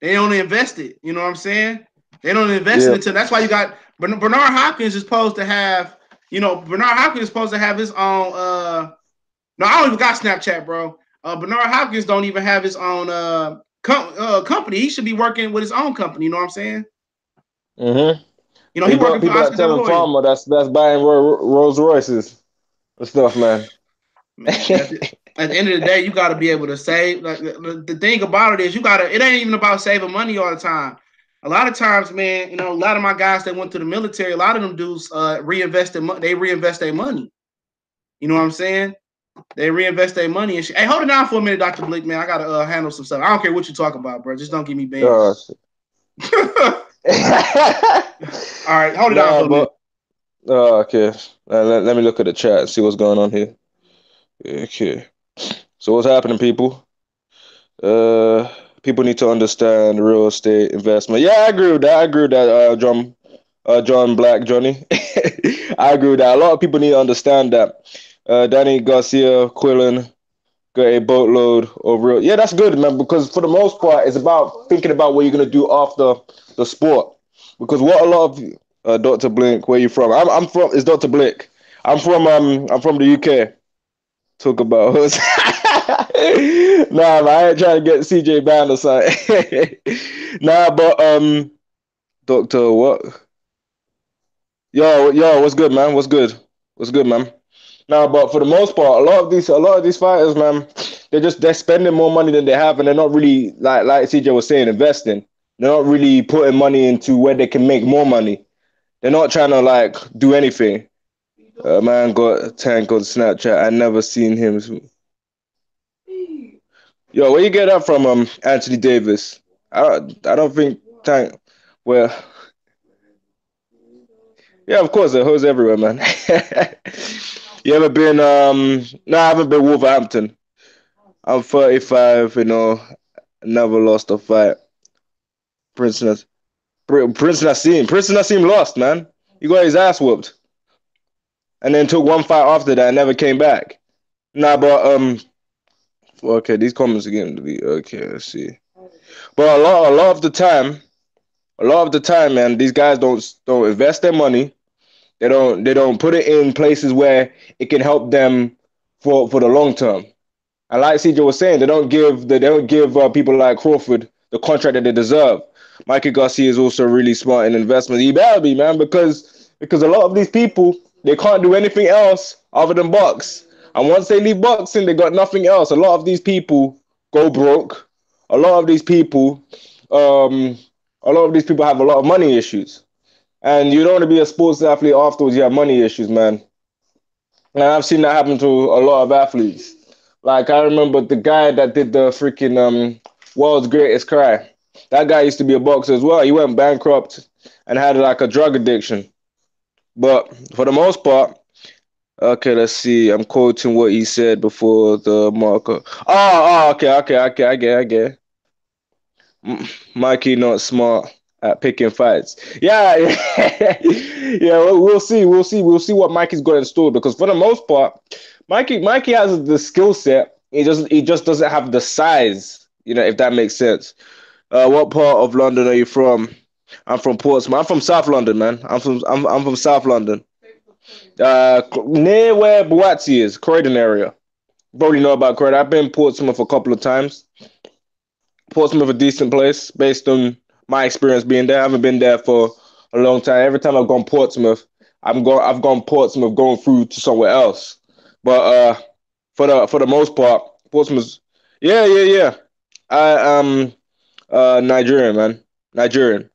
They only invest it. You know what I'm saying? They don't invest it until. That's why you got Bernard Hopkins is supposed to have. You know, Bernard Hopkins is supposed to have his own. No, I don't even got Snapchat, bro. Bernard Hopkins don't even have his own company. He should be working with his own company. You know what I'm saying? Mm-hmm. You know, he working for Oscar De La Hoya. Farmer that's buying Rolls Royces and stuff, man. At the end of the day, you got to be able to save. Like, the thing about it is, it ain't even about saving money all the time. A lot of times, man, you know, a lot of my guys that went to the military, a lot of them dudes reinvest their money. You know what I'm saying? They reinvest their money and shit. Hey, hold it down for a minute, Dr. Blick, man. I got to handle some stuff. I don't care what you talk about, bro. Just don't give me banned. All right, hold it down for a minute. Okay. Let me look at the chat and see what's going on here. Okay. So what's happening, people? People need to understand real estate investment. Yeah, I agree with that. Drum. John Black, Johnny. I agree with that. A lot of people need to understand that. Danny Garcia, Quillen got a boatload of real. Yeah, that's good, man. Because for the most part, it's about thinking about what you're gonna do after the sport. Because what a lot of Dr. Blink, where you from? I'm from. It's Dr. Blink. I'm from the UK. Talk about us. Nah, man, I ain't trying to get CJ banned or something. Nah, but Doctor what? Yo, what's good, man? What's good? What's good, man? Nah, but for the most part, a lot of these fighters, man, they're spending more money than they have, and they're not really like CJ was saying, investing. They're not really putting money into where they can make more money. They're not trying to like do anything. Man got a tank on Snapchat. I never seen him. Yo, where you get that from, Anthony Davis? I don't think Tank. Well, yeah, of course, there's hoes everywhere, man. You ever been? No, I haven't been Wolverhampton. I'm 35. Never lost a fight. Prince, Prince Nassim lost, man. He got his ass whooped, and then took one fight after that and never came back. Nah, but okay, these comments are getting to be okay. Let's see. But a lot of the time, man, these guys don't invest their money. They don't put it in places where it can help them for the long term. And like CJ was saying, they don't give people like Crawford the contract that they deserve. Mikey Garcia is also really smart in investment. He better be, man, because a lot of these people they can't do anything else other than box. And once they leave boxing, they got nothing else. A lot of these people go broke. A lot of these people, um, a lot of these people have a lot of money issues. And you don't want to be a sports athlete afterwards. You have money issues, man. And I've seen that happen to a lot of athletes. Like I remember the guy that did the freaking world's greatest cry. That guy used to be a boxer as well. He went bankrupt and had like a drug addiction. But for the most part, okay, let's see. I'm quoting what he said before the marker. Okay. I get. Mikey not smart at picking fights. Yeah, yeah. We'll see. We'll see what Mikey's got in store because for the most part, Mikey has the skill set. He just doesn't have the size. If that makes sense. What part of London are you from? I'm from Portsmouth. I'm from South London, man. I'm from South London. Near where Buatsi is, Croydon area. You probably know about Croydon. I've been in Portsmouth a couple of times. Portsmouth a decent place based on my experience being there. I haven't been there for a long time. Every time I've gone Portsmouth, I've gone Portsmouth going through to somewhere else. But for the most part, Portsmouth. Yeah. I Nigerian, man. Nigerian.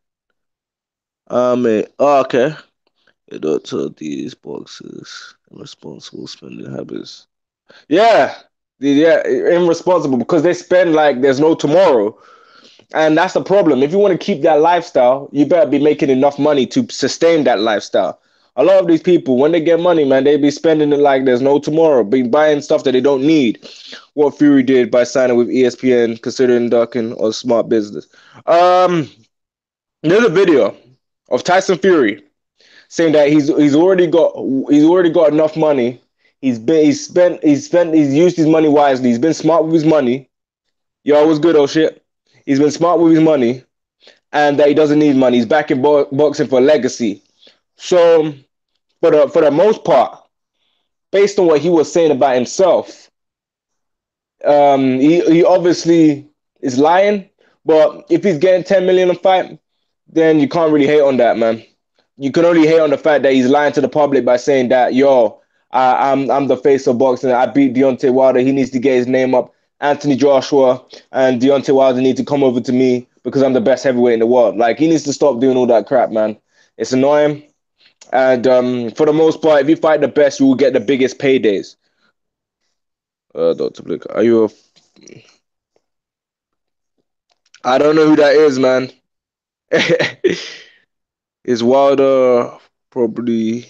Okay. You don't tell these boxes irresponsible spending habits. Yeah. Yeah, irresponsible because they spend like there's no tomorrow. And that's the problem. If you want to keep that lifestyle, you better be making enough money to sustain that lifestyle. A lot of these people, when they get money, man, they be spending it like there's no tomorrow, be buying stuff that they don't need. What Fury did by signing with ESPN, considering ducking or smart business. Um, there's a video of Tyson Fury saying that he's already got enough money. He's used his money wisely. He's been smart with his money. Yo, what's good, oh shit? He's been smart with his money and that he doesn't need money. He's back in boxing for legacy. So, for the most part, based on what he was saying about himself, he obviously is lying. But if he's getting 10 million a fight, then you can't really hate on that, man. You can only hate on the fact that he's lying to the public by saying that, yo, I'm the face of boxing. I beat Deontay Wilder. He needs to get his name up. Anthony Joshua and Deontay Wilder need to come over to me because I'm the best heavyweight in the world. Like he needs to stop doing all that crap, man. It's annoying. And for the most part, if you fight the best, you will get the biggest paydays. Dr. Blick, are you a? I don't know who that is, man. Is Wilder probably?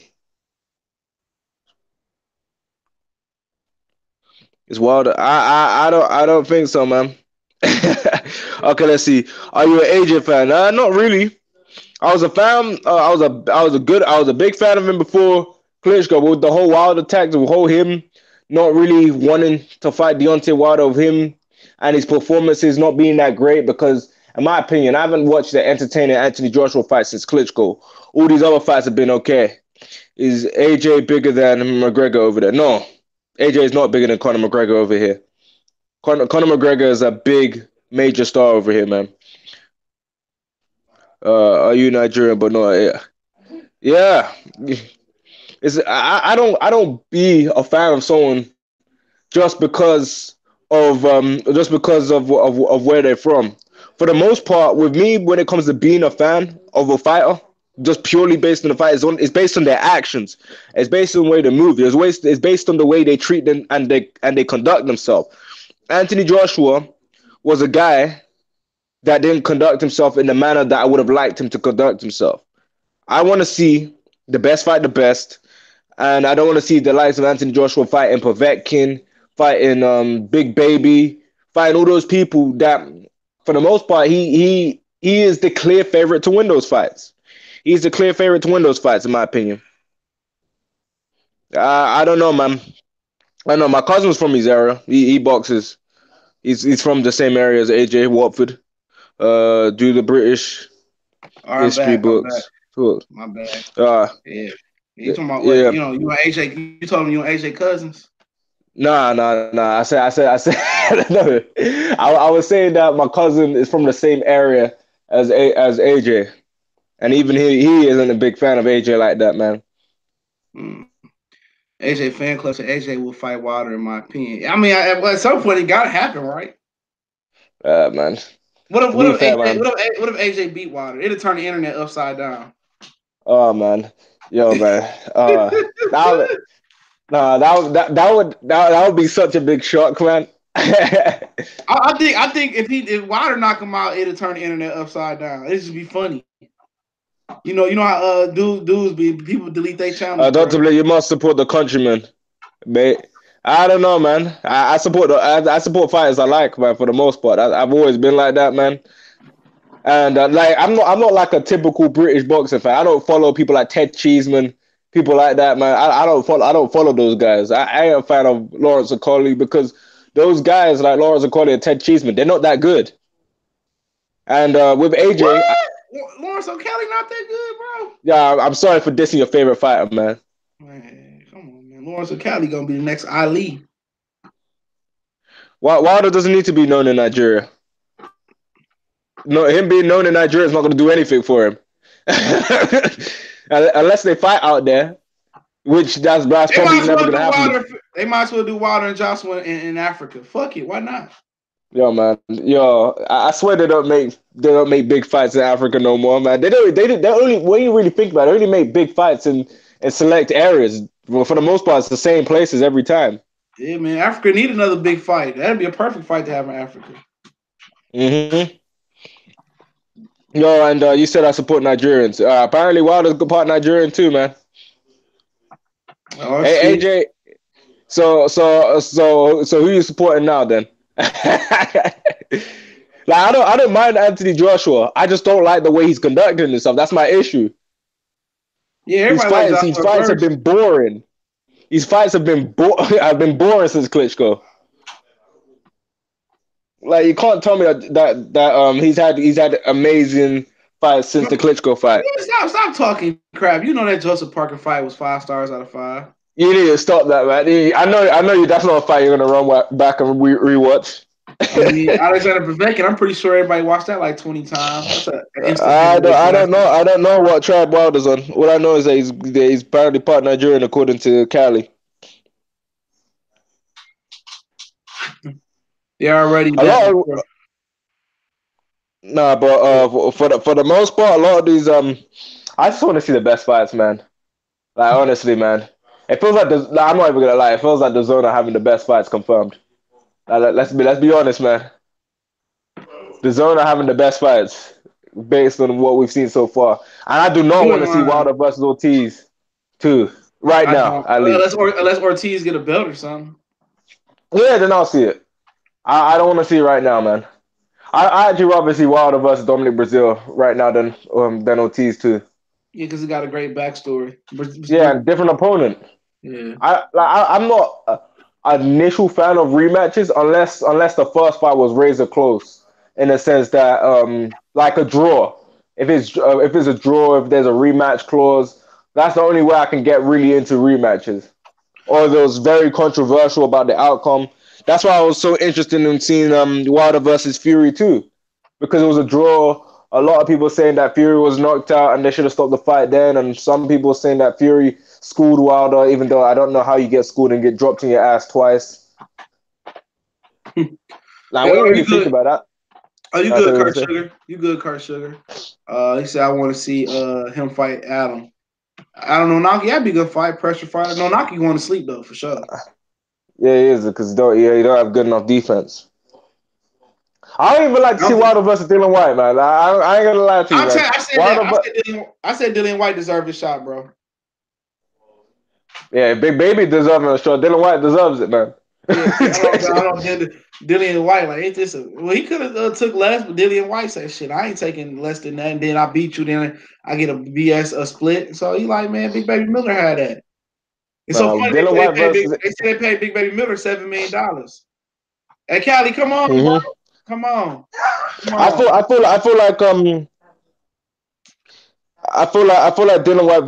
Is Wilder? I don't think so, man. Okay, let's see. Are you an AJ fan? Not really. I was a fan. I was a big fan of him before Klitschko. With the whole Wild attack, the whole him not really wanting to fight Deontay Wilder, of him and his performances not being that great. Because, in my opinion, I haven't watched the entertaining Anthony Joshua fight since Klitschko. All these other fights have been okay. Is AJ bigger than McGregor over there? No, AJ is not bigger than Conor McGregor over here. Conor McGregor is a big major star over here, man. Are you Nigerian? But no, yeah, yeah. It's I don't be a fan of someone just because of where they're from. For the most part, with me, when it comes to being a fan of a fighter, just purely based on the fight, it's based on their actions. It's based on the way they move. It's based on the way they treat them and they conduct themselves. Anthony Joshua was a guy that didn't conduct himself in the manner that I would have liked him to conduct himself. I want to see the best fight the best, and I don't want to see the likes of Anthony Joshua fighting Povetkin, fighting Big Baby, fighting all those people that, for the most part, he is the clear favorite to win those fights. He's the clear favorite to win those fights, in my opinion. I don't know, man. I know my cousin's from his area. He boxes. He's from the same area as AJ Watford. Do the British All right, history I'm back. books. Cool. My bad. Uh, Yeah. You talking about what? yeah. You and AJ. You told me you and AJ cousins. Nah. No. I was saying that my cousin is from the same area as AJ, and even he isn't a big fan of AJ like that, man. Hmm. AJ fan club said AJ will fight Wilder, in my opinion. I mean, at some point it got to happen, right? Man. What if To be fair, man. what if AJ beat Wilder? It'll turn the internet upside down. Oh man, yo man. That that would be such a big shock, man. I think if Wilder knock him out, it'll turn the internet upside down. It just be funny. You know how dudes be people delete their channels, bro. Dr. Blake, you must support the countryman, mate. I don't know, man. I support I support fighters I like, man. For the most part, I've always been like that, man. And like I'm not like a typical British boxing fan. I don't follow people like Ted Cheeseman, people like that, man. I don't follow those guys. I ain't a fan of Lawrence Okolie because those guys like Lawrence Okolie and Ted Cheeseman, they're not that good. And with AJ, Lawrence O'Kelly not that good, bro. Yeah, I'm sorry for dissing your favorite fighter, man. Man, come on, man. Lawrence O'Kelly gonna be the next Ali. Wilder doesn't need to be known in Nigeria. No, him being known in Nigeria is not going to do anything for him. Unless they fight out there, which that's probably never going to happen. They might as well do Wilder and Joshua in Africa. Fuck it, why not? Yo, man, I swear they don't make big fights in Africa no more, man. They only when you really think about it, they only make big fights in select areas. Well, for the most part, it's the same places every time. Yeah, man, Africa need another big fight. That'd be a perfect fight to have in Africa. Mm-hmm. Yo, and you said I support Nigerians. Apparently, Wilder's a part Nigerian too, man. Oh, hey, AJ. So who you supporting now then? Like I don't mind Anthony Joshua. I just don't like the way he's conducting himself. That's my issue. Yeah, his fights have been boring. His fights have been boring since Klitschko. Like you can't tell me that he's had amazing fights since the Klitschko fight. Stop talking crap. You know that Joseph Parker fight was 5 stars out of 5. You need to stop that, man. I know you. That's not a fight you're gonna run back and rewatch. I mean, Alexander Povetkin, I'm pretty sure everybody watched that like 20 times. I don't know what tribe Wilder's on. What I know is that he's apparently part Nigerian according to Cali. They're already but for the most part, a lot of these I just want to see the best fights, man. Like honestly, man, it feels like I'm not even gonna lie. It feels like the zone are having the best fights confirmed. Let's be honest, man. The zone are having the best fights based on what we've seen so far, and I do not want to see Wilder versus Ortiz too right now. At least unless Ortiz get a belt or something. Yeah, then I'll see it. I don't want to see it right now, man. I actually rather see Wilder versus Dominic Brazil right now than Ortiz 2. Yeah, because he got a great backstory. Yeah, different opponent. Yeah. I'm not an initial fan of rematches unless the first fight was razor close in the sense that like a draw. If it's a draw, if there's a rematch clause, that's the only way I can get really into rematches. Or if it was very controversial about the outcome. That's why I was so interested in seeing Wilder versus Fury too, because it was a draw. A lot of people saying that Fury was knocked out and they should have stopped the fight then, and some people saying that Fury schooled Wilder, even though I don't know how you get schooled and get dropped in your ass twice. Now, Hey, when you are you really think good? about that, Are you that's what good, I Cart was saying. Sugar? You good, Cart Sugar? He said I want to see him fight Adam. I don't know, Naki. That'd be a good fight, pressure fighter. No, Naki going to sleep though for sure. Yeah, he is because you don't have good enough defense. I don't even like to I see don't think. Wilder versus Dylan White, man. I ain't gonna lie to you, I'm man. saying. I said that. Wilder, I said Dillian White deserved his shot, bro. yeah, Big Baby deserves a shot. Dylan White deserves it, man. Yeah, I don't Dillian White like it's just well he could have took less, but Dillian White said shit. I ain't taking less than that. And then I beat you, then I get a BS a split. So he like, man, Big Baby Miller had that. It's so funny Dylan White versus. they say they paid Big Baby Miller $7 million. Hey Callie, come on, bro. Mhm. Come on. Come I feel on. I feel I feel like I feel like Dylan White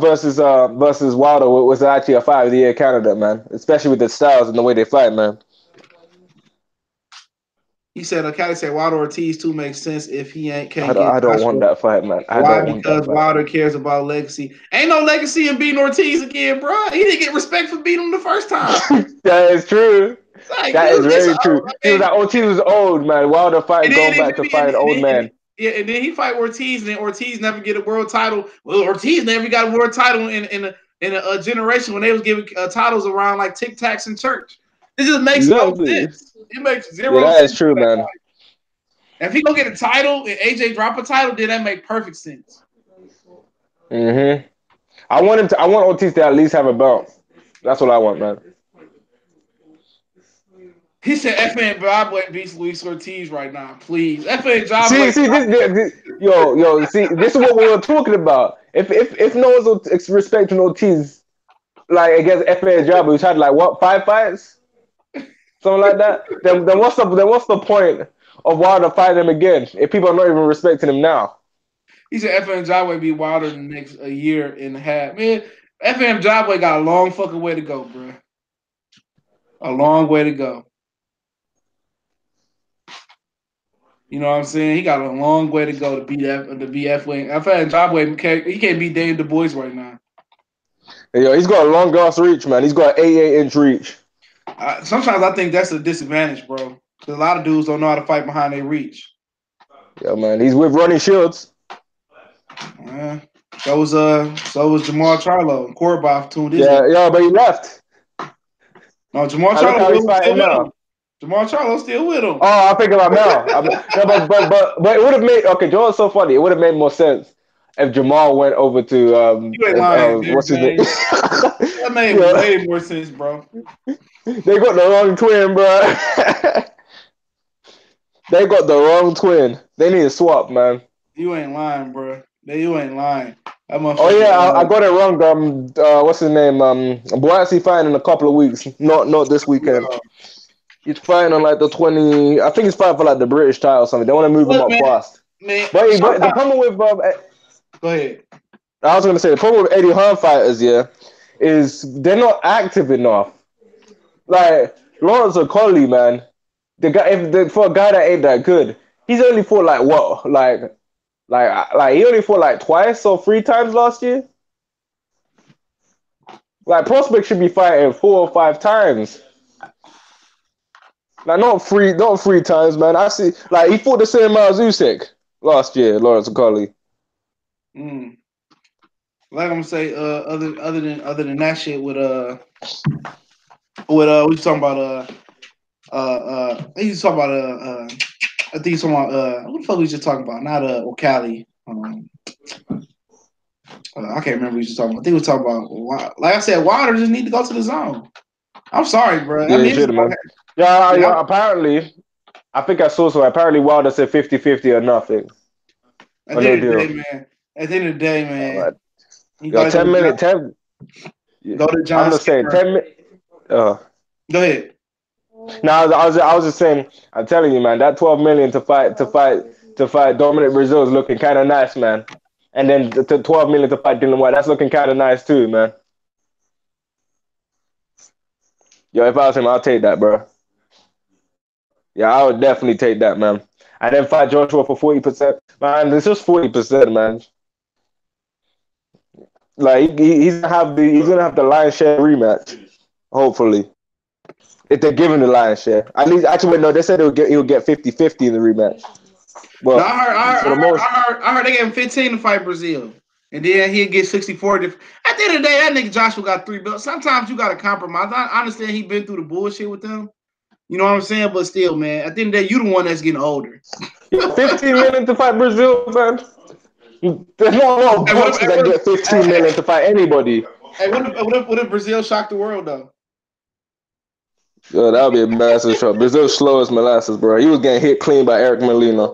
versus Wilder was actually a fight of the year candidate, man. Especially with the styles and the way they fight, man. He said, Callie said Wilder Ortiz 2 makes sense if he can't get I don't want Joshua. that fight, man. I Why? don't want that Because fight. Wilder cares about legacy. Ain't no legacy in beating Ortiz again, bro. He didn't get respect for beating him the first time. That is true. Like, That is dude, this very true. I He was mean, like, Ortiz was old, man. Wilder fight and then, going and back to fight an old man. and then he fight Ortiz, and then Ortiz never get a world title. Well, Ortiz never got a world title in a generation when they was giving titles around like Tic Tacs in church. It just makes no Exactly. sense. It makes Yeah, zero that is sense. true, man. If he gonna get a title and AJ drop a title, then that make perfect sense. Mm-hmm. I want Ortiz to at least have a belt. That's what I want, man. He said FN Jabway beats Luis Ortiz right now, please. FN Jabway. See, yo, see, this is what we were talking about. If no one's respecting Ortiz, like against FA Jabba, who's had like what 5 fights, something like that, then what's the point of Wilder fighting him again if people are not even respecting him now? He said FN Jabway be Wilder in the next a year and a half. Man, FN Jabway got a long fucking way to go, bro. A long way to go. You know what I'm saying? He got a long way to go to beat F Wing. FN Jabway he can't beat Dave Du Bois right now. Yo, he's got a long ass reach, man. He's got an 88-inch reach. Sometimes I think that's a disadvantage, bro. Because a lot of dudes don't know how to fight behind their reach. Yeah, man. He's with Ronnie Shields. So was Jamal Charlo. Kordoff tuned his ass. Yeah, but he left. No, Jamal And look how he's Charlo still fighting with him. now. Jamal Charlo still with him. Oh, I think about now. No, but it would have made okay. Joel's so funny. It would have made more sense if Jamal went over to You ain't lying, Derek what's his name? James. That made Yeah. way more sense, bro. They got the wrong twin, bro. They got the wrong twin. They need to swap, man. You ain't lying, bro. You ain't lying. That Oh yeah, motherfucker. I got it wrong. What's his name? Boat's fighting in a couple of weeks. Not this weekend. He's fighting on like the 20. I think he's fighting for like the British title or something. They want to move him Look, up man, fast. man. But the problem with Go ahead. I was gonna say the problem with Eddie Hearn fighters, yeah, is they're not active enough. Like Lawrence Okolie, man, for a guy that ain't that good, he's only fought like what, like he only fought like twice or 3 times last year. Like Prospect should be fighting 4 or 5 times. Like not 3 times, man. I see, like he fought the same amount as Usyk last year, Lawrence Okolie. Like I'm gonna say, other than that shit what you talking about he's talking about I think he's talking about what the fuck we just talking about? Not Cali. I can't remember what he was talking about. I think we was talking about like I said, Wilder just need to go to the zone. I'm sorry, bro. I Yeah, mean, shit, man. Yeah, apparently I think I saw some. Apparently, Wilder said 50-50 or nothing, At or the no end of the deal. day, man. At the end of the day, man, Alright. you Yo, gotta 10 minutes, 10. go to I'm John just saying, Skipper. 10 minutes. Uh, Go ahead. no, I was just saying. I'm telling you, man, that 12 million to fight Dominic Brazil is looking kind of nice, man. And then the 12 million to fight Dylan White, that's looking kind of nice too, man. Yo, if I was him, I'll take that, bro. Yeah, I would definitely take that, man. And then fight Joshua for 40%. Man, it's just 40%, man. Like he's gonna have the lion's share rematch, hopefully. If they're giving the lion's share. At least actually wait, no, they said he'll get 50-50 in the rematch. No, Well, for the most I heard they gave him 15 to fight Brazil. And then he'd get 64. At the end of the day, that nigga Joshua got 3 belts. Sometimes you got to compromise. I understand he been through the bullshit with them. You know what I'm saying? But still, man, at the end of the day, you the one that's getting older. 15 million to fight Brazil, man. There's not a lot of Hey, boxers that get 15 hey, million to fight anybody. what if Brazil shocked the world though? Yo, that would be a massive shock. Brazil's slow as molasses, bro. He was getting hit clean by Eric Molina.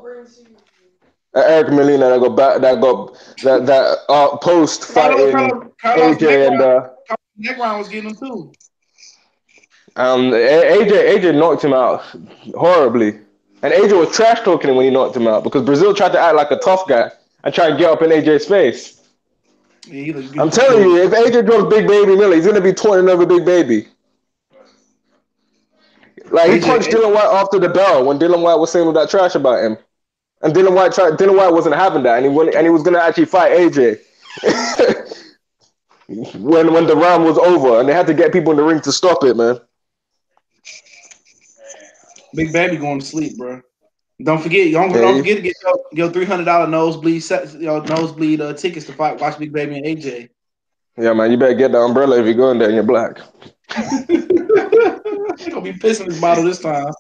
Eric Molina that got back, that post fighting Carlos AJ and Negron was getting him too. AJ knocked him out horribly, and AJ was trash talking him when he knocked him out because Brazil tried to act like a tough guy and try and get up in AJ's face. Yeah, he looked I'm beautiful telling too. you, if AJ drops Big Baby Miller, he's gonna be taunting over Big Baby. Like he punched AJ, Dylan White after the bell when Dylan White was saying all that trash about him, and Dylan White wasn't having that, and he was gonna actually fight AJ when the round was over, and they had to get people in the ring to stop it, man. Big Baby going to sleep, bro. Don't forget, don't Yeah, forget to get your $300 nosebleed nosebleed tickets to watch Big Baby and AJ. yeah, man. You better get the umbrella if you're going there and you're black. He gonna be pissing his bottle this time.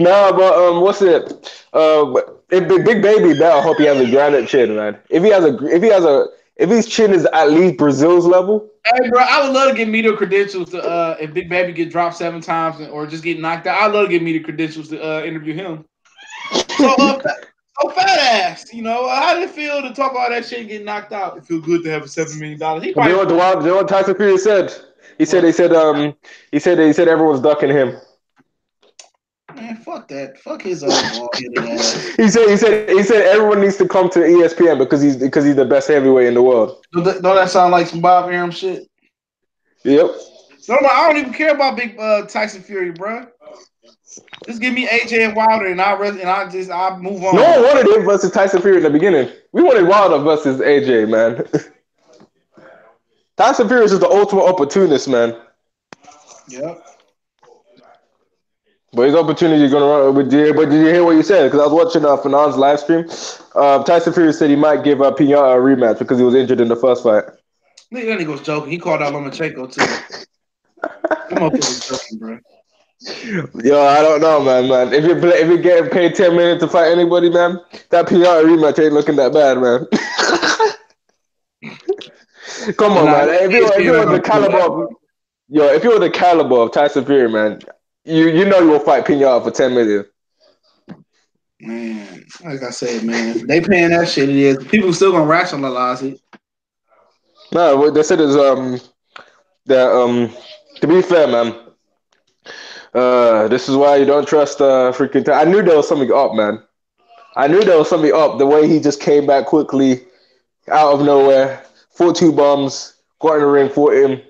Nah, but what's it? If Big Baby better hope he has a granite chin, man. If his chin is at least Brazil's level, Hey, bro, I would love to get media credentials to if Big Baby get dropped 7 times or just get knocked out. I'd love to get media credentials to interview him. So, fat ass, how did it feel to talk all that shit and get knocked out? It feels good to have a $7 million. He you know probably what Tyson Fury said? what? He said everyone's ducking him. Man, fuck that. Fuck his old ball headed ass. He said everyone needs to come to ESPN because he's the best heavyweight in the world. Don't that sound like some Bob Arum shit? Yep. No, I don't even care about Big Tyson Fury, bro. Just give me AJ and Wilder, and I'll move No on. one wanted him versus Tyson Fury in the beginning. We wanted Wilder versus AJ, man. Tyson Fury is just the ultimate opportunist, man. Yep. But his opportunity is gonna run. But did you hear what you said? Because I was watching Fernand's live stream. Tyson Fury said he might give Pinata a rematch because he was injured in the first fight. That nigga was joking. He called out Lomachenko too. That motherfucker was joking, bro. Yo, I don't know, man. If you're getting paid 10 million to fight anybody, man, that Pinata rematch ain't looking that bad, man. Come But on, nah, man. If you ESPN not were the gonna do caliber that, of bro. if you were the caliber of Tyson Fury, man, you know you will fight Pinata for 10 million. Man, like I said, man, they paying that shit. It is. People still gonna rationalize it. No, what they said is that to be fair, man. This is why you don't trust freaking. I knew there was something up, man. I knew there was something up. The way he just came back quickly, out of nowhere, fought 2 bums, got in the ring, fought him.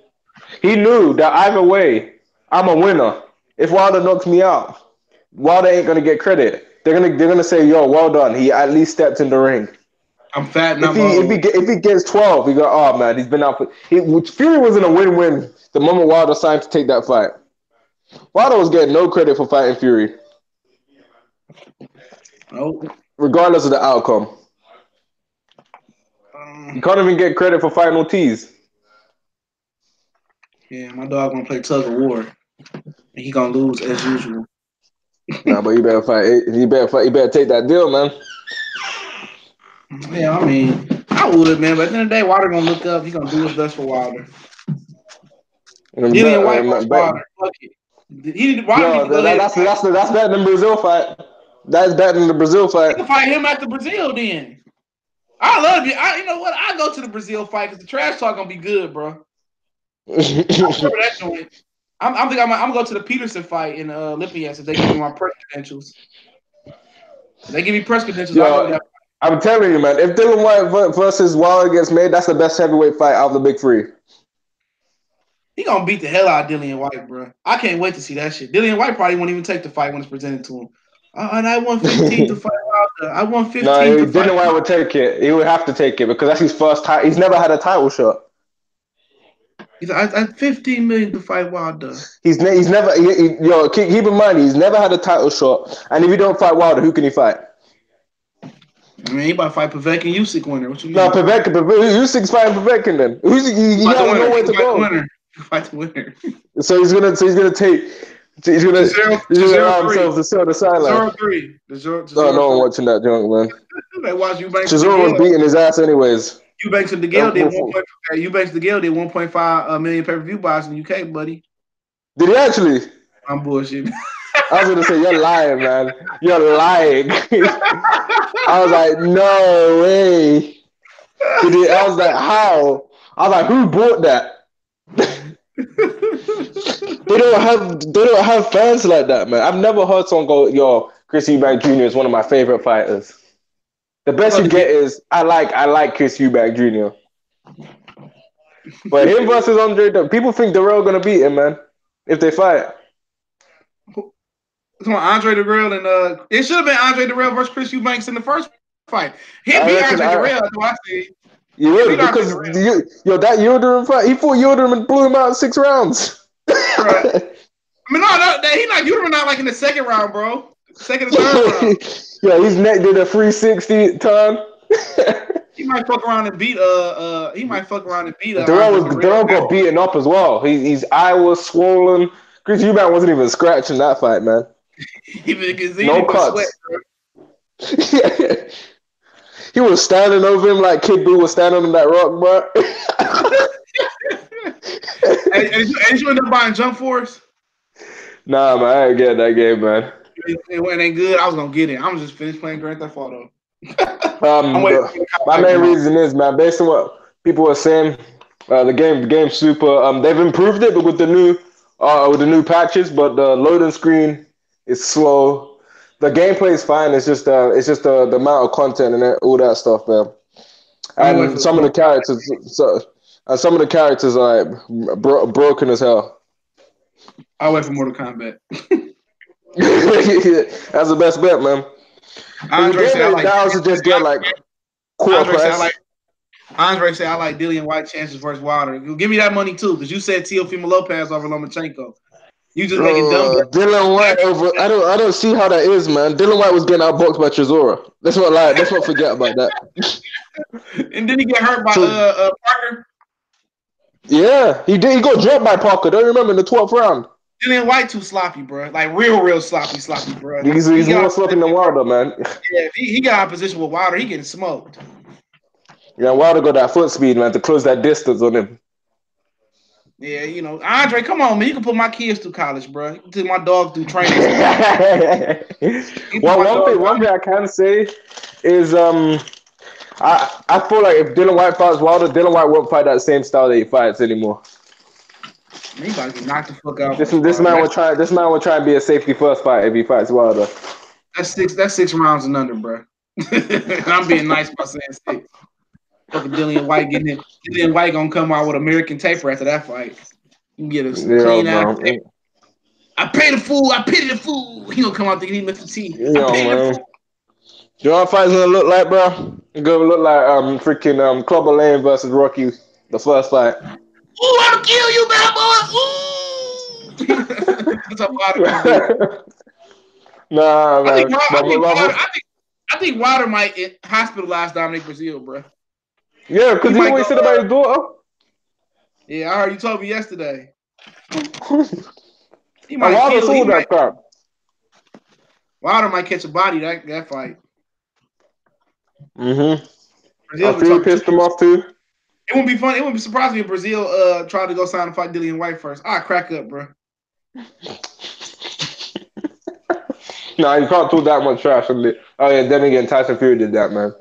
He knew that either way, I'm a winner. If Wilder knocks me out, Wilder ain't gonna get credit. They're gonna say, "Yo, well done. He at least stepped in the ring." I'm fat and If I'm he if he old. get, if he gets 12, he go, "Oh man, he's been out for." Fury was in a win-win the moment Wilder signed to take that fight. Wilder was getting no credit for fighting Fury, Nope. regardless of the outcome. You can't even get credit for fighting Ortiz. Yeah, my dog gonna play tug of war, and he gonna lose as usual. Nah, but you better fight. You better fight. You better take that deal, man. Yeah, I mean, I would, man. But at the end of the day, Wilder gonna look up. He gonna do what's best for Wilder. And Dillian White versus bet, Wilder. Fuck it. Wilder need to go ahead. That's better than Brazil fight. That's better than the Brazil You fight. can fight him after Brazil then. I love it. You know what? I go to the Brazil fight because the trash talk gonna be good, bro. I remember that joint. I'm thinking I'm gonna go to the Peterson fight in Olympias if they give me my press credentials. If they give me press credentials, I'll go to that. I'm telling you, man. If Dillian White versus Wilder gets made, that's the best heavyweight fight out of the big three. He gonna beat the hell out of Dillian White, bro. I can't wait to see that shit. Dillian White probably won't even take the fight when it's presented to him. And I want 15 to fight Wilder. I want 15 to fight. Dillian White would take it. He would have to take it because that's his first time. He's never had a title shot. He's at 15 million to fight Wilder. He's never. Keep in mind, he's never had a title shot. And if you don't fight Wilder, who can he fight? I mean, he about to fight Povetkin and Usyk winner. What you mean? No, Usyk's fighting Povetkin then. He has nowhere to go. Fight the winner. So he's gonna allow himself to sit on the sideline. 0-3. No one watching that junk, man. They watch Eubanks. Chisora was beating his ass anyways. Eubanks and DeGale did 1.5 million pay-per-view buys in the UK, buddy. Did he actually? I'm bullshit. I was gonna say you're lying, man. You're lying. I was like, no way. I was like, how? I was like, who bought that? They don't have fans like that, man. I've never heard someone go, yo, Chris Eubank Jr. is one of my favorite fighters. The best you get is I like Chris Eubank Jr. But him versus Andre, people think Darrell gonna beat him, man. If they fight. Come on, Andre Darrell and it should have been Andre Darrell versus Chris Eubanks in the first fight. He beat Andre Darrell, that's what I see. You would, because that Yildirim fight, he fought Yildirim and blew him out in 6 rounds. Right. I mean, Yildirim not like in the second round, bro. Second and third round. Yeah, his neck did a 360 ton. He might fuck around and beat Darrell got beaten up as well. His eye was swollen. Chris Eubank wasn't even scratching that fight, man. No cuts. Sweat, he was standing over him like Kid Buu was standing on that rock, bro. and you end up buying Jump Force? Nah, man, I ain't getting that game, man. It ain't good. I was gonna get it. I'm just finished playing Grand Theft Auto. My main reason is, man, based on what people were saying, the game's super. They've improved it, but with the new patches, but the loading screen is slow. The gameplay is fine. It's just the amount of content and all that stuff, man. And some of the characters are like broken as hell. I'll wait for Mortal Kombat. That's the best bet, man. Andre said I like Dillian White chances versus Wilder. Give me that money too, because you said Teofimo Lopez over Lomachenko. You just making dumb. Dylan White over. I don't see how that is, man. Dylan White was getting outboxed by Chisora. Let's not forget about that. And then he get hurt by Parker. Yeah, he did. He got dropped by Parker. Don't you remember in the 12th round? Dylan White too sloppy, bro. Like real sloppy, bro. He's more sloppy than Wilder, man. Yeah, if he got out of position with Wilder, he getting smoked. Yeah, Wilder got that foot speed, man, to close that distance on him. Yeah, Andre, come on, man. You can put my kids through college, bro. You can take my dogs through training. One thing I can say is I feel like if Dylan White fights Wilder, Dylan White won't fight that same style that he fights anymore. He about to get knocked the fuck out. This man will try and be a safety first fight if he fights Wilder. That's 6 rounds and under, bro. I'm being nice by saying 6. Fucking Dillian White getting in. Dillian White gonna come out with American taper after that fight. You can get a clean out. I pay the fool. I pity the fool. He gonna come out thinking he Mr. T. The fool. You know what fight's gonna look like, bro? It's gonna look like freaking Clubber Lang versus Rocky, the first fight. Ooh, I'll kill you, bad boy. Ooh. That's how Wilder gonna do. Nah, man. I think Wilder might hospitalize Dominic Brazil, bro. Yeah, because he always said about his daughter. Yeah, I heard you told me yesterday. Wilder sold that crap. Wilder might catch a body that fight. Mm-hmm. I feel pissed him off too. It wouldn't be fun. It wouldn't be surprising if Brazil tried to go sign and fight Dillian White first. I'd crack up, bro. Nah, you can't talk that much trash. Oh yeah, then again, Tyson Fury did that, man.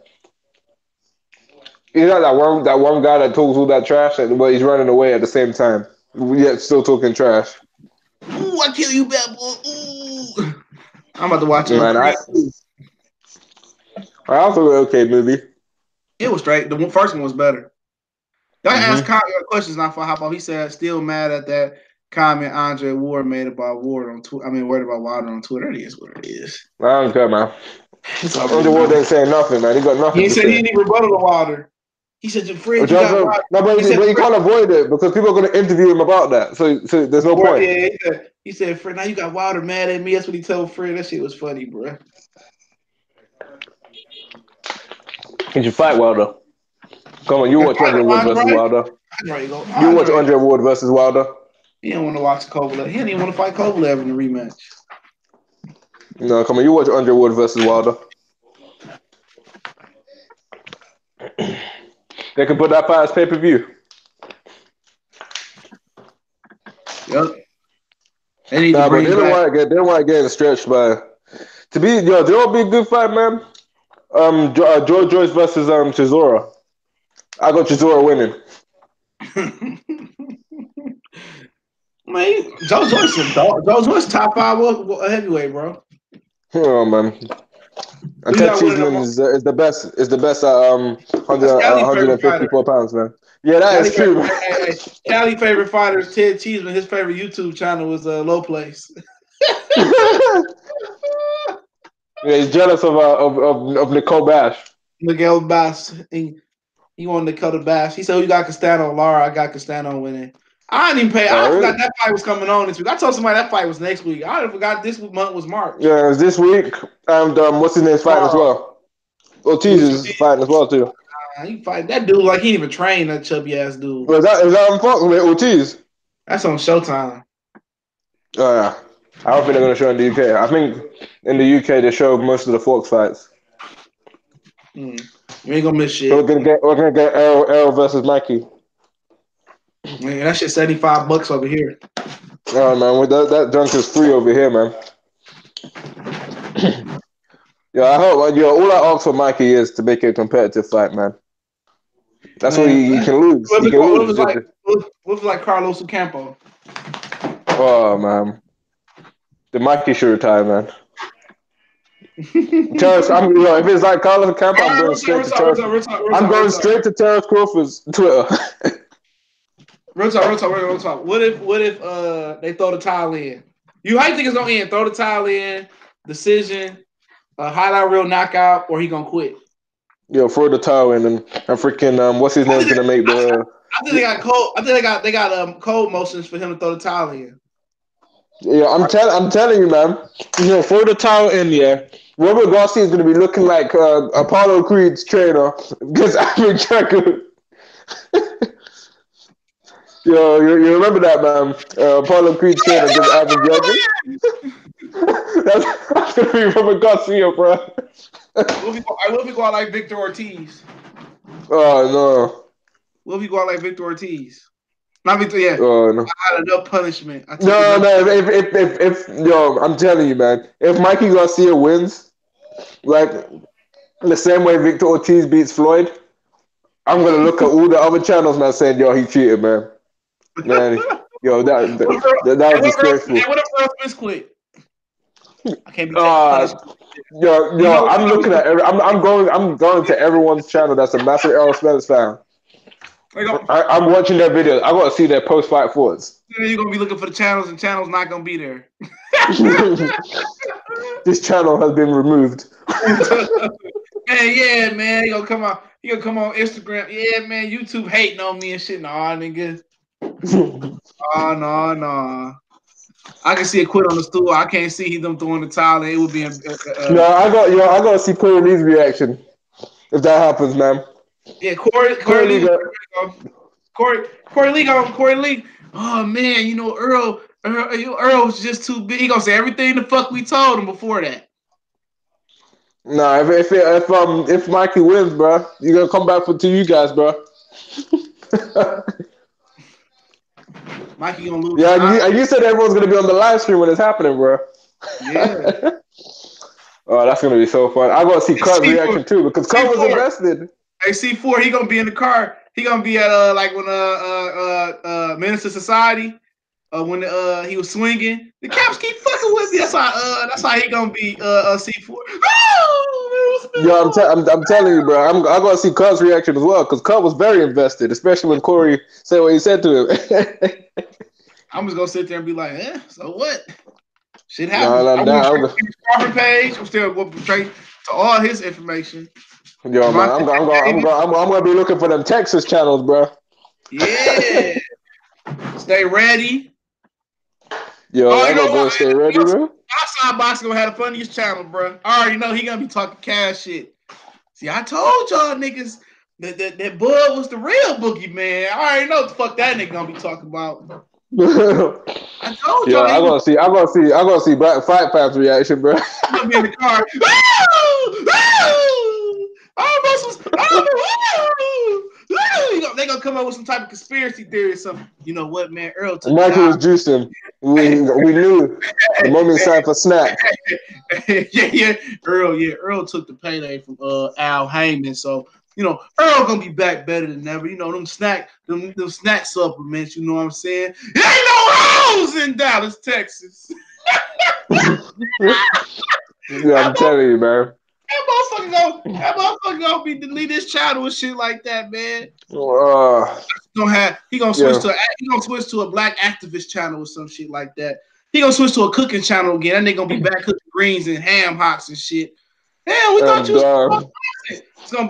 He's not that one guy that talks all that trash, but he's running away at the same time. Yet still talking trash. Ooh, I kill you, bad boy. Ooh. I'm about to watch Man, Creed 2. I also an okay movie. It was straight. The first one was better. Y'all asked Mm-hmm. Kyle questions not for hop on. He said still mad at that comment Andre Ward made about Ward on Twitter. I mean, worried about Wilder on Twitter. It is what it is. I don't care, man. It's already Underwood known. ain't saying nothing, man. He got He nothing ain't to said he say. didn't even rebuttal to Wilder. He said, Fred, you got No, Wilder. but He said, he can't avoid it because people are going to interview him about that. So there's no point. Yeah, he said, Fred, now you got Wilder mad at me. That's what he told Fred. That shit was funny, bro. He should fight Wilder. Come on, you watch Andre Ward versus Wilder. You watch Andre Ward versus Wilder. He don't want to watch Kovalev. He didn't even want to fight Kovalev in the rematch. No, come on, you watch Andre Ward versus Wilder. They can put that fight as pay-per-view. Yep. They need to But bring they don't back. want to get stretched by. To be, there will be a good fight, man. George Joyce versus Chisora. I got Chisora winning. Man, Joe Joyce is dog. Joe Joyce top 5 heavyweight, bro. Oh man. And Ted Cheeseman is the best. Is the best at 154 pounds, man. Yeah, that is true. Cali favorite fighter is Ted Cheeseman. His favorite YouTube channel was Low Place. Yeah, he's jealous of Nicole Bash. Miguel Bass. He wanted Nicole to Bash. He said, "Who you got Castano? Lara, I got Castano winning." I didn't even pay. I forgot that fight was coming on this week. I told somebody that fight was next week. I forgot this month was March. Yeah, it was this week. And what's his name's fighting as well? Ortiz is fighting as well too. He fight that dude like he didn't even train, that chubby ass dude. Is that on Fox with Ortiz? That's on Showtime. Oh yeah. I don't think they're gonna show in the UK. I think in the UK they show most of the Fox fights. You ain't gonna miss shit. So we're gonna get Errol versus Mikey. Man, that shit $75 over here. Oh man, that junk is free over here, man. I hope all I ask for Mikey is to make it a competitive fight, man. That's what he can lose. He can lose. What like Carlos Ocampo? Oh man, the Mikey should retire, man. Terrence, if it's like Carlos Ocampo, I'm going straight to Terrence. I'm going straight to Terrence Crawford's Twitter. Real talk. What if they throw the towel in? How you think it's gonna end? Throw the towel in, decision, highlight reel knockout, or he gonna quit? Throw the towel in and freaking what's his name's gonna make the. I think they got cold. I think they got cold motions for him to throw the towel in. Yeah, I'm telling you, man. Throw the towel in, yeah. Robert Garcia is gonna be looking like Apollo Creed's trainer against average record. You remember that, man? Apollo Creed's trainer against average record. That's gonna be Robert Garcia, bro. What if we go out like Victor Ortiz? Oh no. What if we go out like Victor Ortiz? Not Victor, yeah. Oh no. I had enough punishment. No. If I'm telling you, man, if Mikey Garcia wins, like the same way Victor Ortiz beats Floyd, I'm gonna look at all the other channels, man, saying, he cheated, man. Man, that was disgraceful. What if Errol Spence quit? I can't be I'm looking at I'm going to everyone's channel that's a massive Errol Spence fan. I'm watching their videos. I gotta see their post-fight thoughts. You're gonna be looking for the channels, and channels not gonna be there. This channel has been removed. Man, you gonna come on Instagram. Yeah, man, YouTube hating on me and shit. Nah, nigga. No. I can see a quit on the stool. I can't see them throwing the towel. It would be. I gotta see Corey Lee's reaction if that happens, man. Yeah, Corey Lee. Corey Lee. Oh man, Earl was just too big. He gonna say everything the fuck we told him before that. Nah, if Mikey wins, bro, you gonna come back to you guys, bro. Mikey gonna lose. Yeah, you said everyone's gonna be on the live stream when it's happening, bro. Yeah. Oh, that's gonna be so fun. I gotta see Cut's C4, reaction too because Cut was C4. invested. Hey, C4, he gonna be in the car. He gonna be at like when Minister Society when he was swinging. The cops keep fucking with me. That's how he gonna be C4. Yo, I'm telling you, bro. I'm gonna see Cut's reaction as well because Cut was very invested, especially when Corey said what he said to him. I'm just gonna sit there and be like, so what? Shit No, happens. I I'm went down. straight to his Crawford page. I'm still going straight to all his information. Yo, man, I'm gonna be looking for them Texas channels, bro. Yeah. Stay ready. Yo, Oh, you I'm know gonna what? go stay ready, bro. Outside boxing gonna have the funniest channel, bro. I already know he gonna be talking cash shit. See, I told y'all niggas that Bud was the real boogeyman. I already know what the fuck that nigga gonna be talking about. I told Yo, y'all he was I'm gonna see Black Fight Pap's reaction, bro. gonna be in the car. They gonna come up with some type of conspiracy theory or something. You know what, man? Errol took the Mikey guy. was juicing. We knew the moment it's time for snack. yeah. Errol took the payday from Al Heyman. So, Earl gonna be back better than ever. Them snack supplements, you know what I'm saying? There ain't no hoes in Dallas, Texas. Yeah, I'm telling you, man. That motherfucker gonna be delete his channel and shit like that, man. He gonna switch to a black activist channel or some shit like that. He gonna switch to a cooking channel again. That nigga gonna be back cooking greens and ham hocks and shit. Damn, we thought you was it's gonna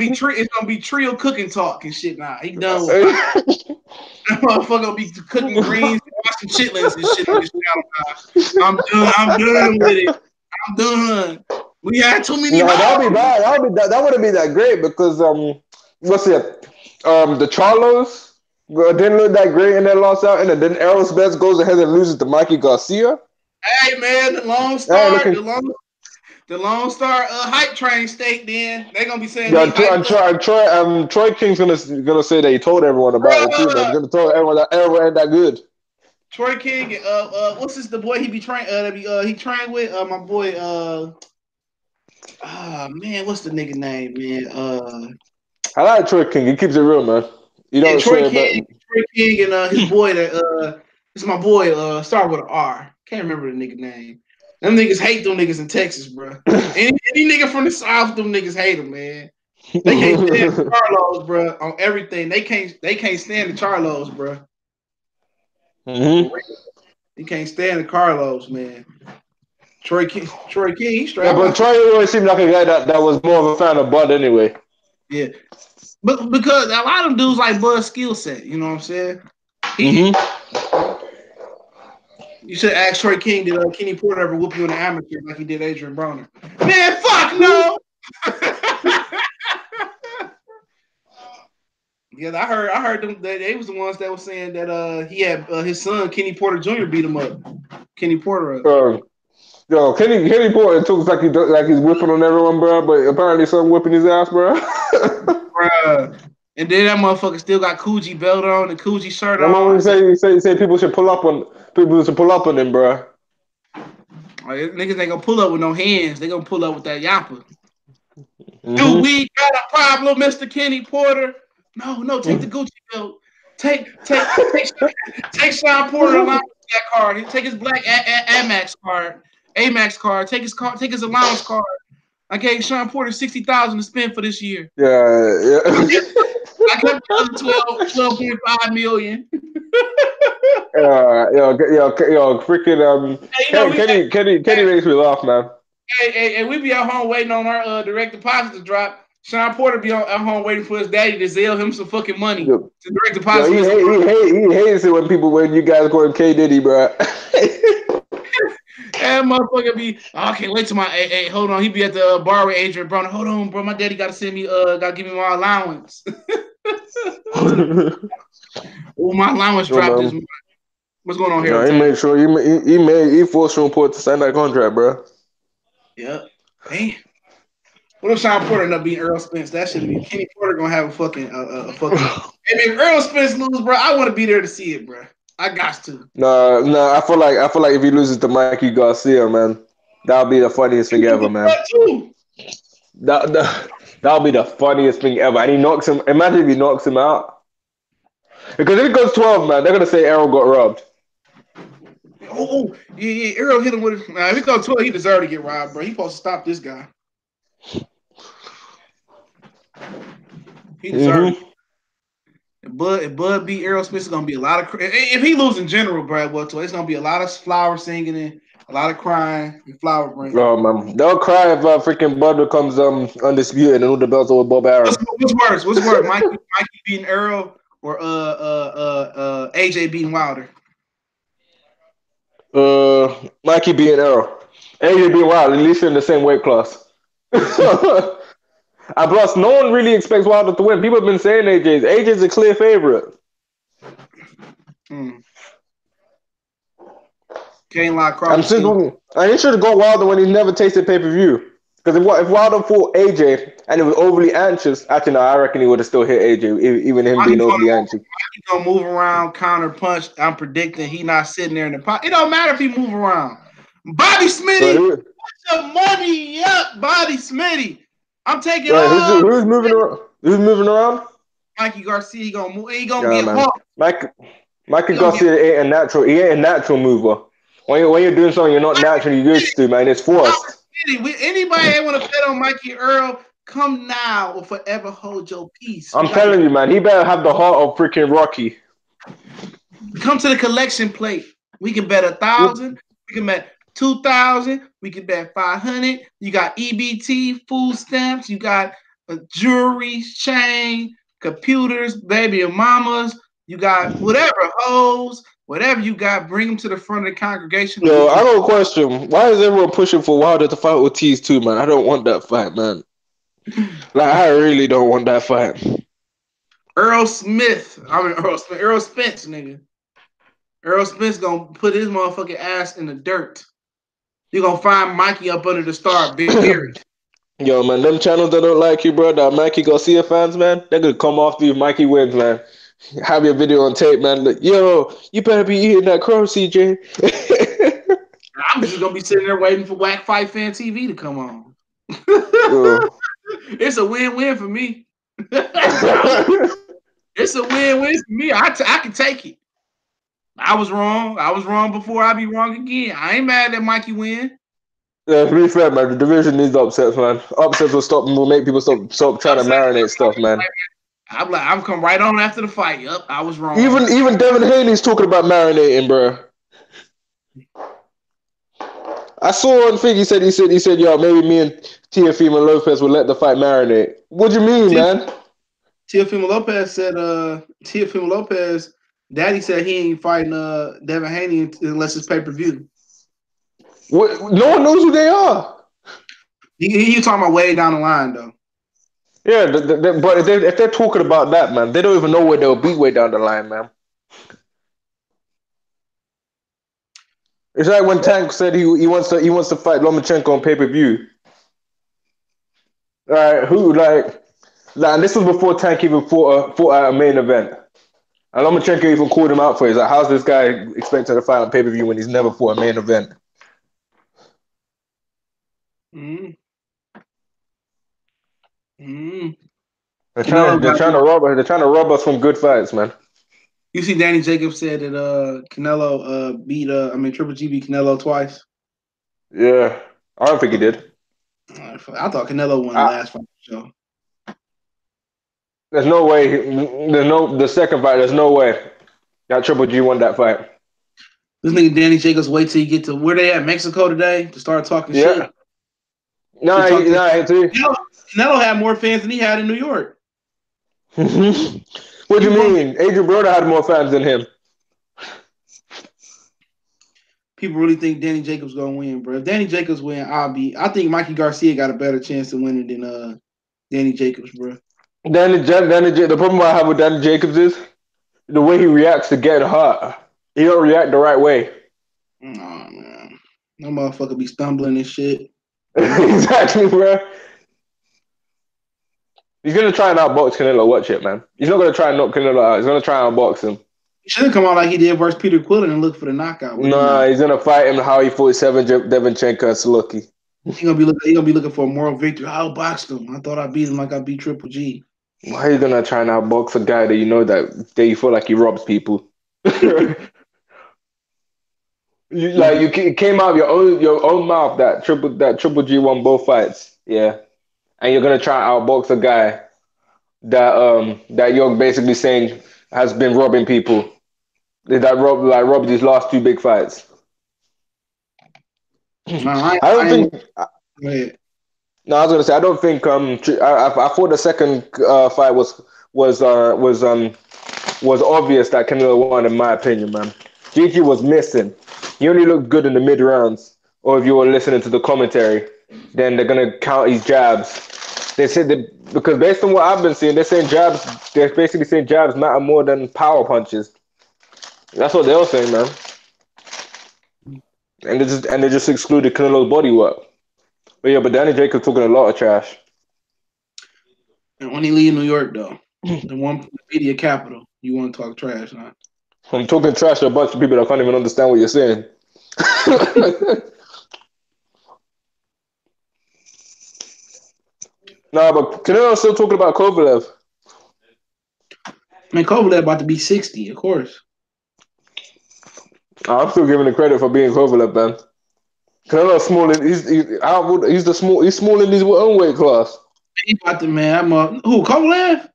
be trio cooking talk and shit now. He done with that. That motherfucker gonna be cooking greens and washing chitlins and shit on his channel now. I'm done with it. I'm done. We had too many. No, that'd be bad. That wouldn't be that great because what's it? The Charlos didn't look that great in that loss out, and then Errol Spence goes ahead and loses to Mikey Garcia. Hey man, the Lone Star hype train state. Then they gonna be saying Troy King's gonna say that he told everyone about it too, man. He's gonna tell everyone that Errol ain't that good. Troy King, what's this? The boy he be trained. He trained with my boy. Man, what's the nigga name, man? I like Troy King. He keeps it real, man. You don't Troy King and his boy that it's my boy. Start with an R. Can't remember the nigga name. Them niggas hate them niggas in Texas, bro. Any nigga from the South, them niggas hate them, man. They can't stand the Charlos, bro. On everything, they can't stand the Charlos, bro. Mm-hmm. You can't stand the Carlos, man. Troy King, he's straight. Yeah, but Troy always seemed like a guy that was more of a fan of Bud anyway. Yeah, but because a lot of them dudes like Bud's skill set, you know what I'm saying? You should ask Troy King, did Kenny Porter ever whoop you in the amateur like he did Adrian Broner? Man, fuck no. Yeah, I heard them. They was the ones that was saying that he had his son Kenny Porter Jr. beat him up. Kenny Porter. Yo, Kenny Porter talks like he's whipping on everyone, bro. But apparently, some whipping his ass, bro. Bruh. And then that motherfucker still got Coogee belt on and Coogee shirt on. I'm say people should pull up on him, bro. Niggas ain't gonna pull up with no hands. They gonna pull up with that yapper. Mm-hmm. Do we got a problem, Mr. Kenny Porter? No, take the Gucci belt. Take Sean Porter along with that card. Take his black Amex card. Take his allowance card. I gave Sean Porter $60,000 to spend for this year. Yeah. I kept the 12.5 million. Freaking Kenny makes me laugh, man. Hey, we be at home waiting on our direct deposit to drop. Sean Porter be at home waiting for his daddy to sell him some fucking money to direct deposit. He hates it when you guys call him K Diddy, bro. That motherfucker be, I can't wait till hey, hold on. He be at the bar with Adrian Broner. Hold on, bro. My daddy got to send me, got to give me my allowance. My allowance dropped this month. What's going on here? He made sure he forced Sean Porter to sign that contract, bro. Yep. Hey. What if Sean Porter end up being Errol Spence? That should be Kenny Porter gonna have a fucking. If Errol Spence lose, bro, I want to be there to see it, bro. I got to. No. I feel like if he loses to Mikey Garcia, man. That'll be the funniest thing ever, man. That'll be the funniest thing ever. And he knocks him. Imagine if he knocks him out. Because if it goes 12, man, they're gonna say Errol got robbed. Yeah. Errol hit him with it. Nah, if he goes 12, he deserved to get robbed, bro. He supposed to stop this guy. He deserved it. If Bud beat Errol Spence, it's gonna be a lot of. If he loses in general, Brad, well, it's gonna be a lot of flower singing and a lot of crying and flower bringing. Oh man, they'll cry if freaking Bud becomes undisputed and all the belts over Bob Arum. What's worse? Mikey beating Errol or AJ beating Wilder? Mikey beating Errol. AJ beating Wilder. At least they're in the same weight class. And plus, no one really expects Wilder to win. People have been saying AJ's a clear favorite. Can't lie, Crawford. And he should have gone Wilder when he never tasted pay-per-view. Because if Wilder fought AJ and he was overly anxious, actually, no, I reckon he would have still hit AJ, even him being overly anxious. He's going to move around, counter punch. I'm predicting he not sitting there in the pocket. It don't matter if he move around. Bobby Smitty, put your money up, Bobby Smitty. I'm taking all. Who's moving around? Who's moving around? Mikey Garcia. He gonna move. He gonna be a hawk. Mikey Garcia ain't a natural. He ain't a natural mover. When you're doing something you're not naturally used to, man, it's forced. Anybody that want to bet on Mikey Earl, come now or forever hold your peace. I'm telling you, man, he better have the heart of freaking Rocky. Come to the collection plate. We can bet 1,000. We can bet 2,000. We can bet 500. You got EBT, food stamps. You got jewelry, chain, computers, baby and mamas. You got whatever, hoes, whatever you got. Bring them to the front of the congregation. Yo, I got a question. Why is everyone pushing for Wilder to fight Ortiz2, man? I don't want that fight, man. Like, I really don't want that fight. Errol Spence, nigga. Errol Spence gonna put his motherfucking ass in the dirt. You're gonna find Mikey up under the star, buried. Yo, man, them channels that don't like you, bro, that Mikey Garcia fans, man, they're gonna come after you if Mikey wins, man. Have your video on tape, man. Like, yo, you better be eating that crow, CJ. I'm just gonna be sitting there waiting for Whack Fight Fan TV to come on. It's a win-win for me. It's a win-win for me. I can take it. I was wrong. I was wrong before. I'll be wrong again. I ain't mad that Mikey win. Yeah, to be fair, man, the division needs upsets, man. Upsets will make people stop trying to marinate stuff, man. I'm come right on after the fight. Yup, I was wrong. Even Devin Haney's talking about marinating, bro. I saw on thing he said, yo, maybe me and Teofimo Lopez will let the fight marinate. What do you mean, man? Teofimo Lopez said, Daddy said he ain't fighting Devin Haney unless it's pay-per-view. What? No one knows who they are. You talking about way down the line, though. Yeah, but if they're talking about that, man, they don't even know where they'll be way down the line, man. It's like when Tank said he wants to fight Lomachenko on pay-per-view. Right? And this was before Tank even fought at a main event. And Lomachenko even called him out for it. He's like, how's this guy expected to fight on pay-per-view when he's never fought a main event? They're trying to rob us from good fights, man. You see, Danny Jacobs said that Canelo beat Triple G beat Canelo twice. Yeah, I don't think he did. I thought Canelo won the last fight. So there's no way. The second fight. There's no way that Triple G won that fight. This nigga Danny Jacobs wait till you get to where they at Mexico today to start talking shit. Canelo had more fans than he had in New York. What do you mean? Adrian Broder had more fans than him. People really think Danny Jacobs gonna win, bro. If Danny Jacobs win, I think Mikey Garcia got a better chance to win it than Danny Jacobs, bro. The problem I have with Danny Jacobs is the way he reacts to getting hurt. He don't react the right way. Oh man, no motherfucker be stumbling and shit. Exactly, bro. He's gonna try and outbox Canelo. Watch it, man. He's not gonna try and knock Canelo out. He's gonna try and outbox him. He should come out like he did versus Peter Quillen and look for the knockout, but he Nah, not. he's gonna fight him how he fought Devonchenko and Slucky. He gonna be looking for a moral victory. I outboxed him. I thought I beat him like I beat Triple G. Why are you gonna try and outbox a guy that you know that you feel like he robs people? You came out of your own mouth that Triple G won both fights, yeah, and you're gonna try and outbox a guy that you're basically saying has been robbing people that robbed his last two big fights. I don't I ain't. think. Go ahead. No, I was gonna say I don't think I thought the second fight was obvious that Canelo won in my opinion, man. Gigi was missing. He only looked good in the mid rounds, or if you were listening to the commentary, then they're gonna count his jabs. They said that because based on what I've been seeing, they're saying jabs. They're basically saying jabs matter more than power punches. That's what they were saying, man. And they just excluded Canelo's body work. But yeah, but Danny Jacobs talking a lot of trash. And when he leave New York, though, the one media capital, you want to talk trash, huh? I'm talking trash to a bunch of people that can't even understand what you're saying. Nah, but Canelo's still talking about Kovalev. Man, Kovalev about to be 60, of course. I'm still giving the credit for being Kovalev, man. Canelo's small in he's small in his own weight class. He about to, man. Who, Kovalev?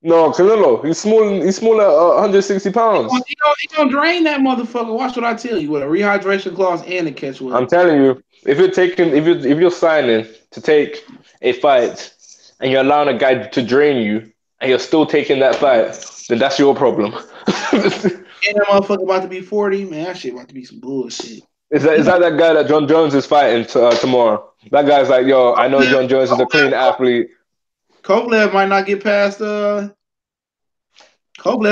No, Canelo, he's small at 160 pounds. He gonna drain that motherfucker. Watch what I tell you. With a rehydration clause and a catch weight. I'm telling you, if you're signing to take a fight and you're allowing a guy to drain you and you're still taking that fight, then that's your problem. And that motherfucker about to be 40. Man, that shit about to be some bullshit. Is that guy that John Jones is fighting tomorrow? That guy's like, yo, I know John Jones is a clean athlete. Kovalev might not get past Kovalev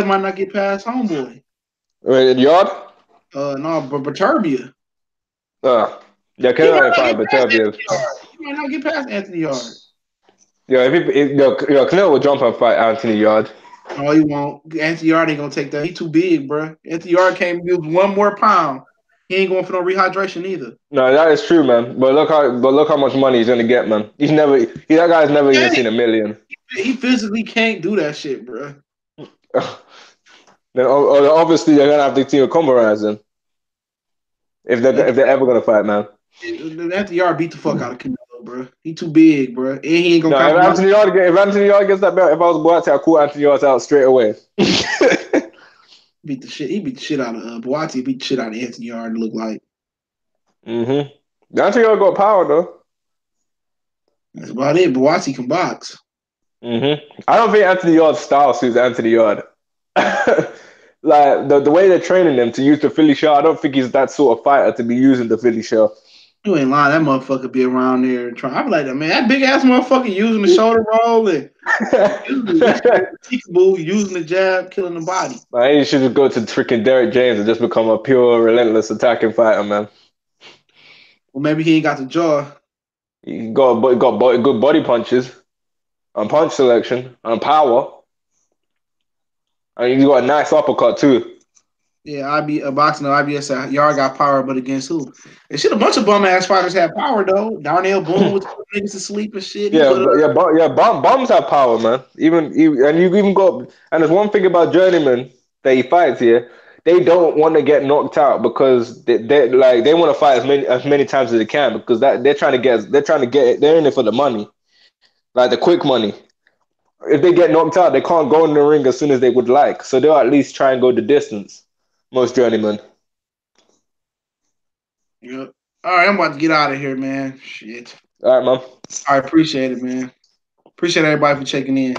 might not get past homeboy. Yard? No, but Baturbia. Yeah, He might Canelo ain't not fighting, get but past Tabia. Anthony Yard. He might not get past Anthony Yard. Yeah, Canelo will jump and fight Anthony Yard. No, he won't. Anthony Yard ain't gonna take that. He too big, bro. Anthony Yard can't use one more pound. He ain't going for no rehydration either. No, that is true, man. But look how much money he's gonna get, man. That guy's never even seen $1 million. He physically can't do that shit, bro. Then obviously they're gonna have to team a combo then. If they're ever gonna fight, man. Anthony Yard beat the fuck out of Canelo, bro. He too big, bro. And he ain't gonna No, compromise. if Anthony Yard gets that belt, if I was Boate, I'd call Anthony Yard out straight away. He beat the shit out of Boati. Beat the shit out of Anthony Yard. Look like. Anthony Yard got power though. That's about it. Boati can box. I don't think Anthony Yard's style suits Anthony Yard. Like the way they're training him to use the Philly shell, I don't think he's that sort of fighter to be using the Philly shell. You ain't lying. That motherfucker be around there and trying. I be like, man, that big ass motherfucker using the shoulder roll and using the jab, killing the body. Man, he should just go to freaking Derek James and just become a pure, relentless attacking fighter, man. Well, maybe he ain't got the jaw. He got good body punches, and punch selection, and power. And he's got a nice uppercut too. Yeah, boxing. IBS. Yard got power, but against who? It should a bunch of bum ass fighters have power though. Darnell Boone was putting niggas to sleep and shit. Bums have power, man. And you even got. And there's one thing about journeyman that he fights here. They don't want to get knocked out because they want to fight as many times as they can because they're trying to get they're in it for the money, like the quick money. If they get knocked out, they can't go in the ring as soon as they would like. So they'll at least try and go the distance. Most journeymen. Yep. All right, I'm about to get out of here, man. Shit. All right, man. I appreciate it, man. Appreciate everybody for checking in.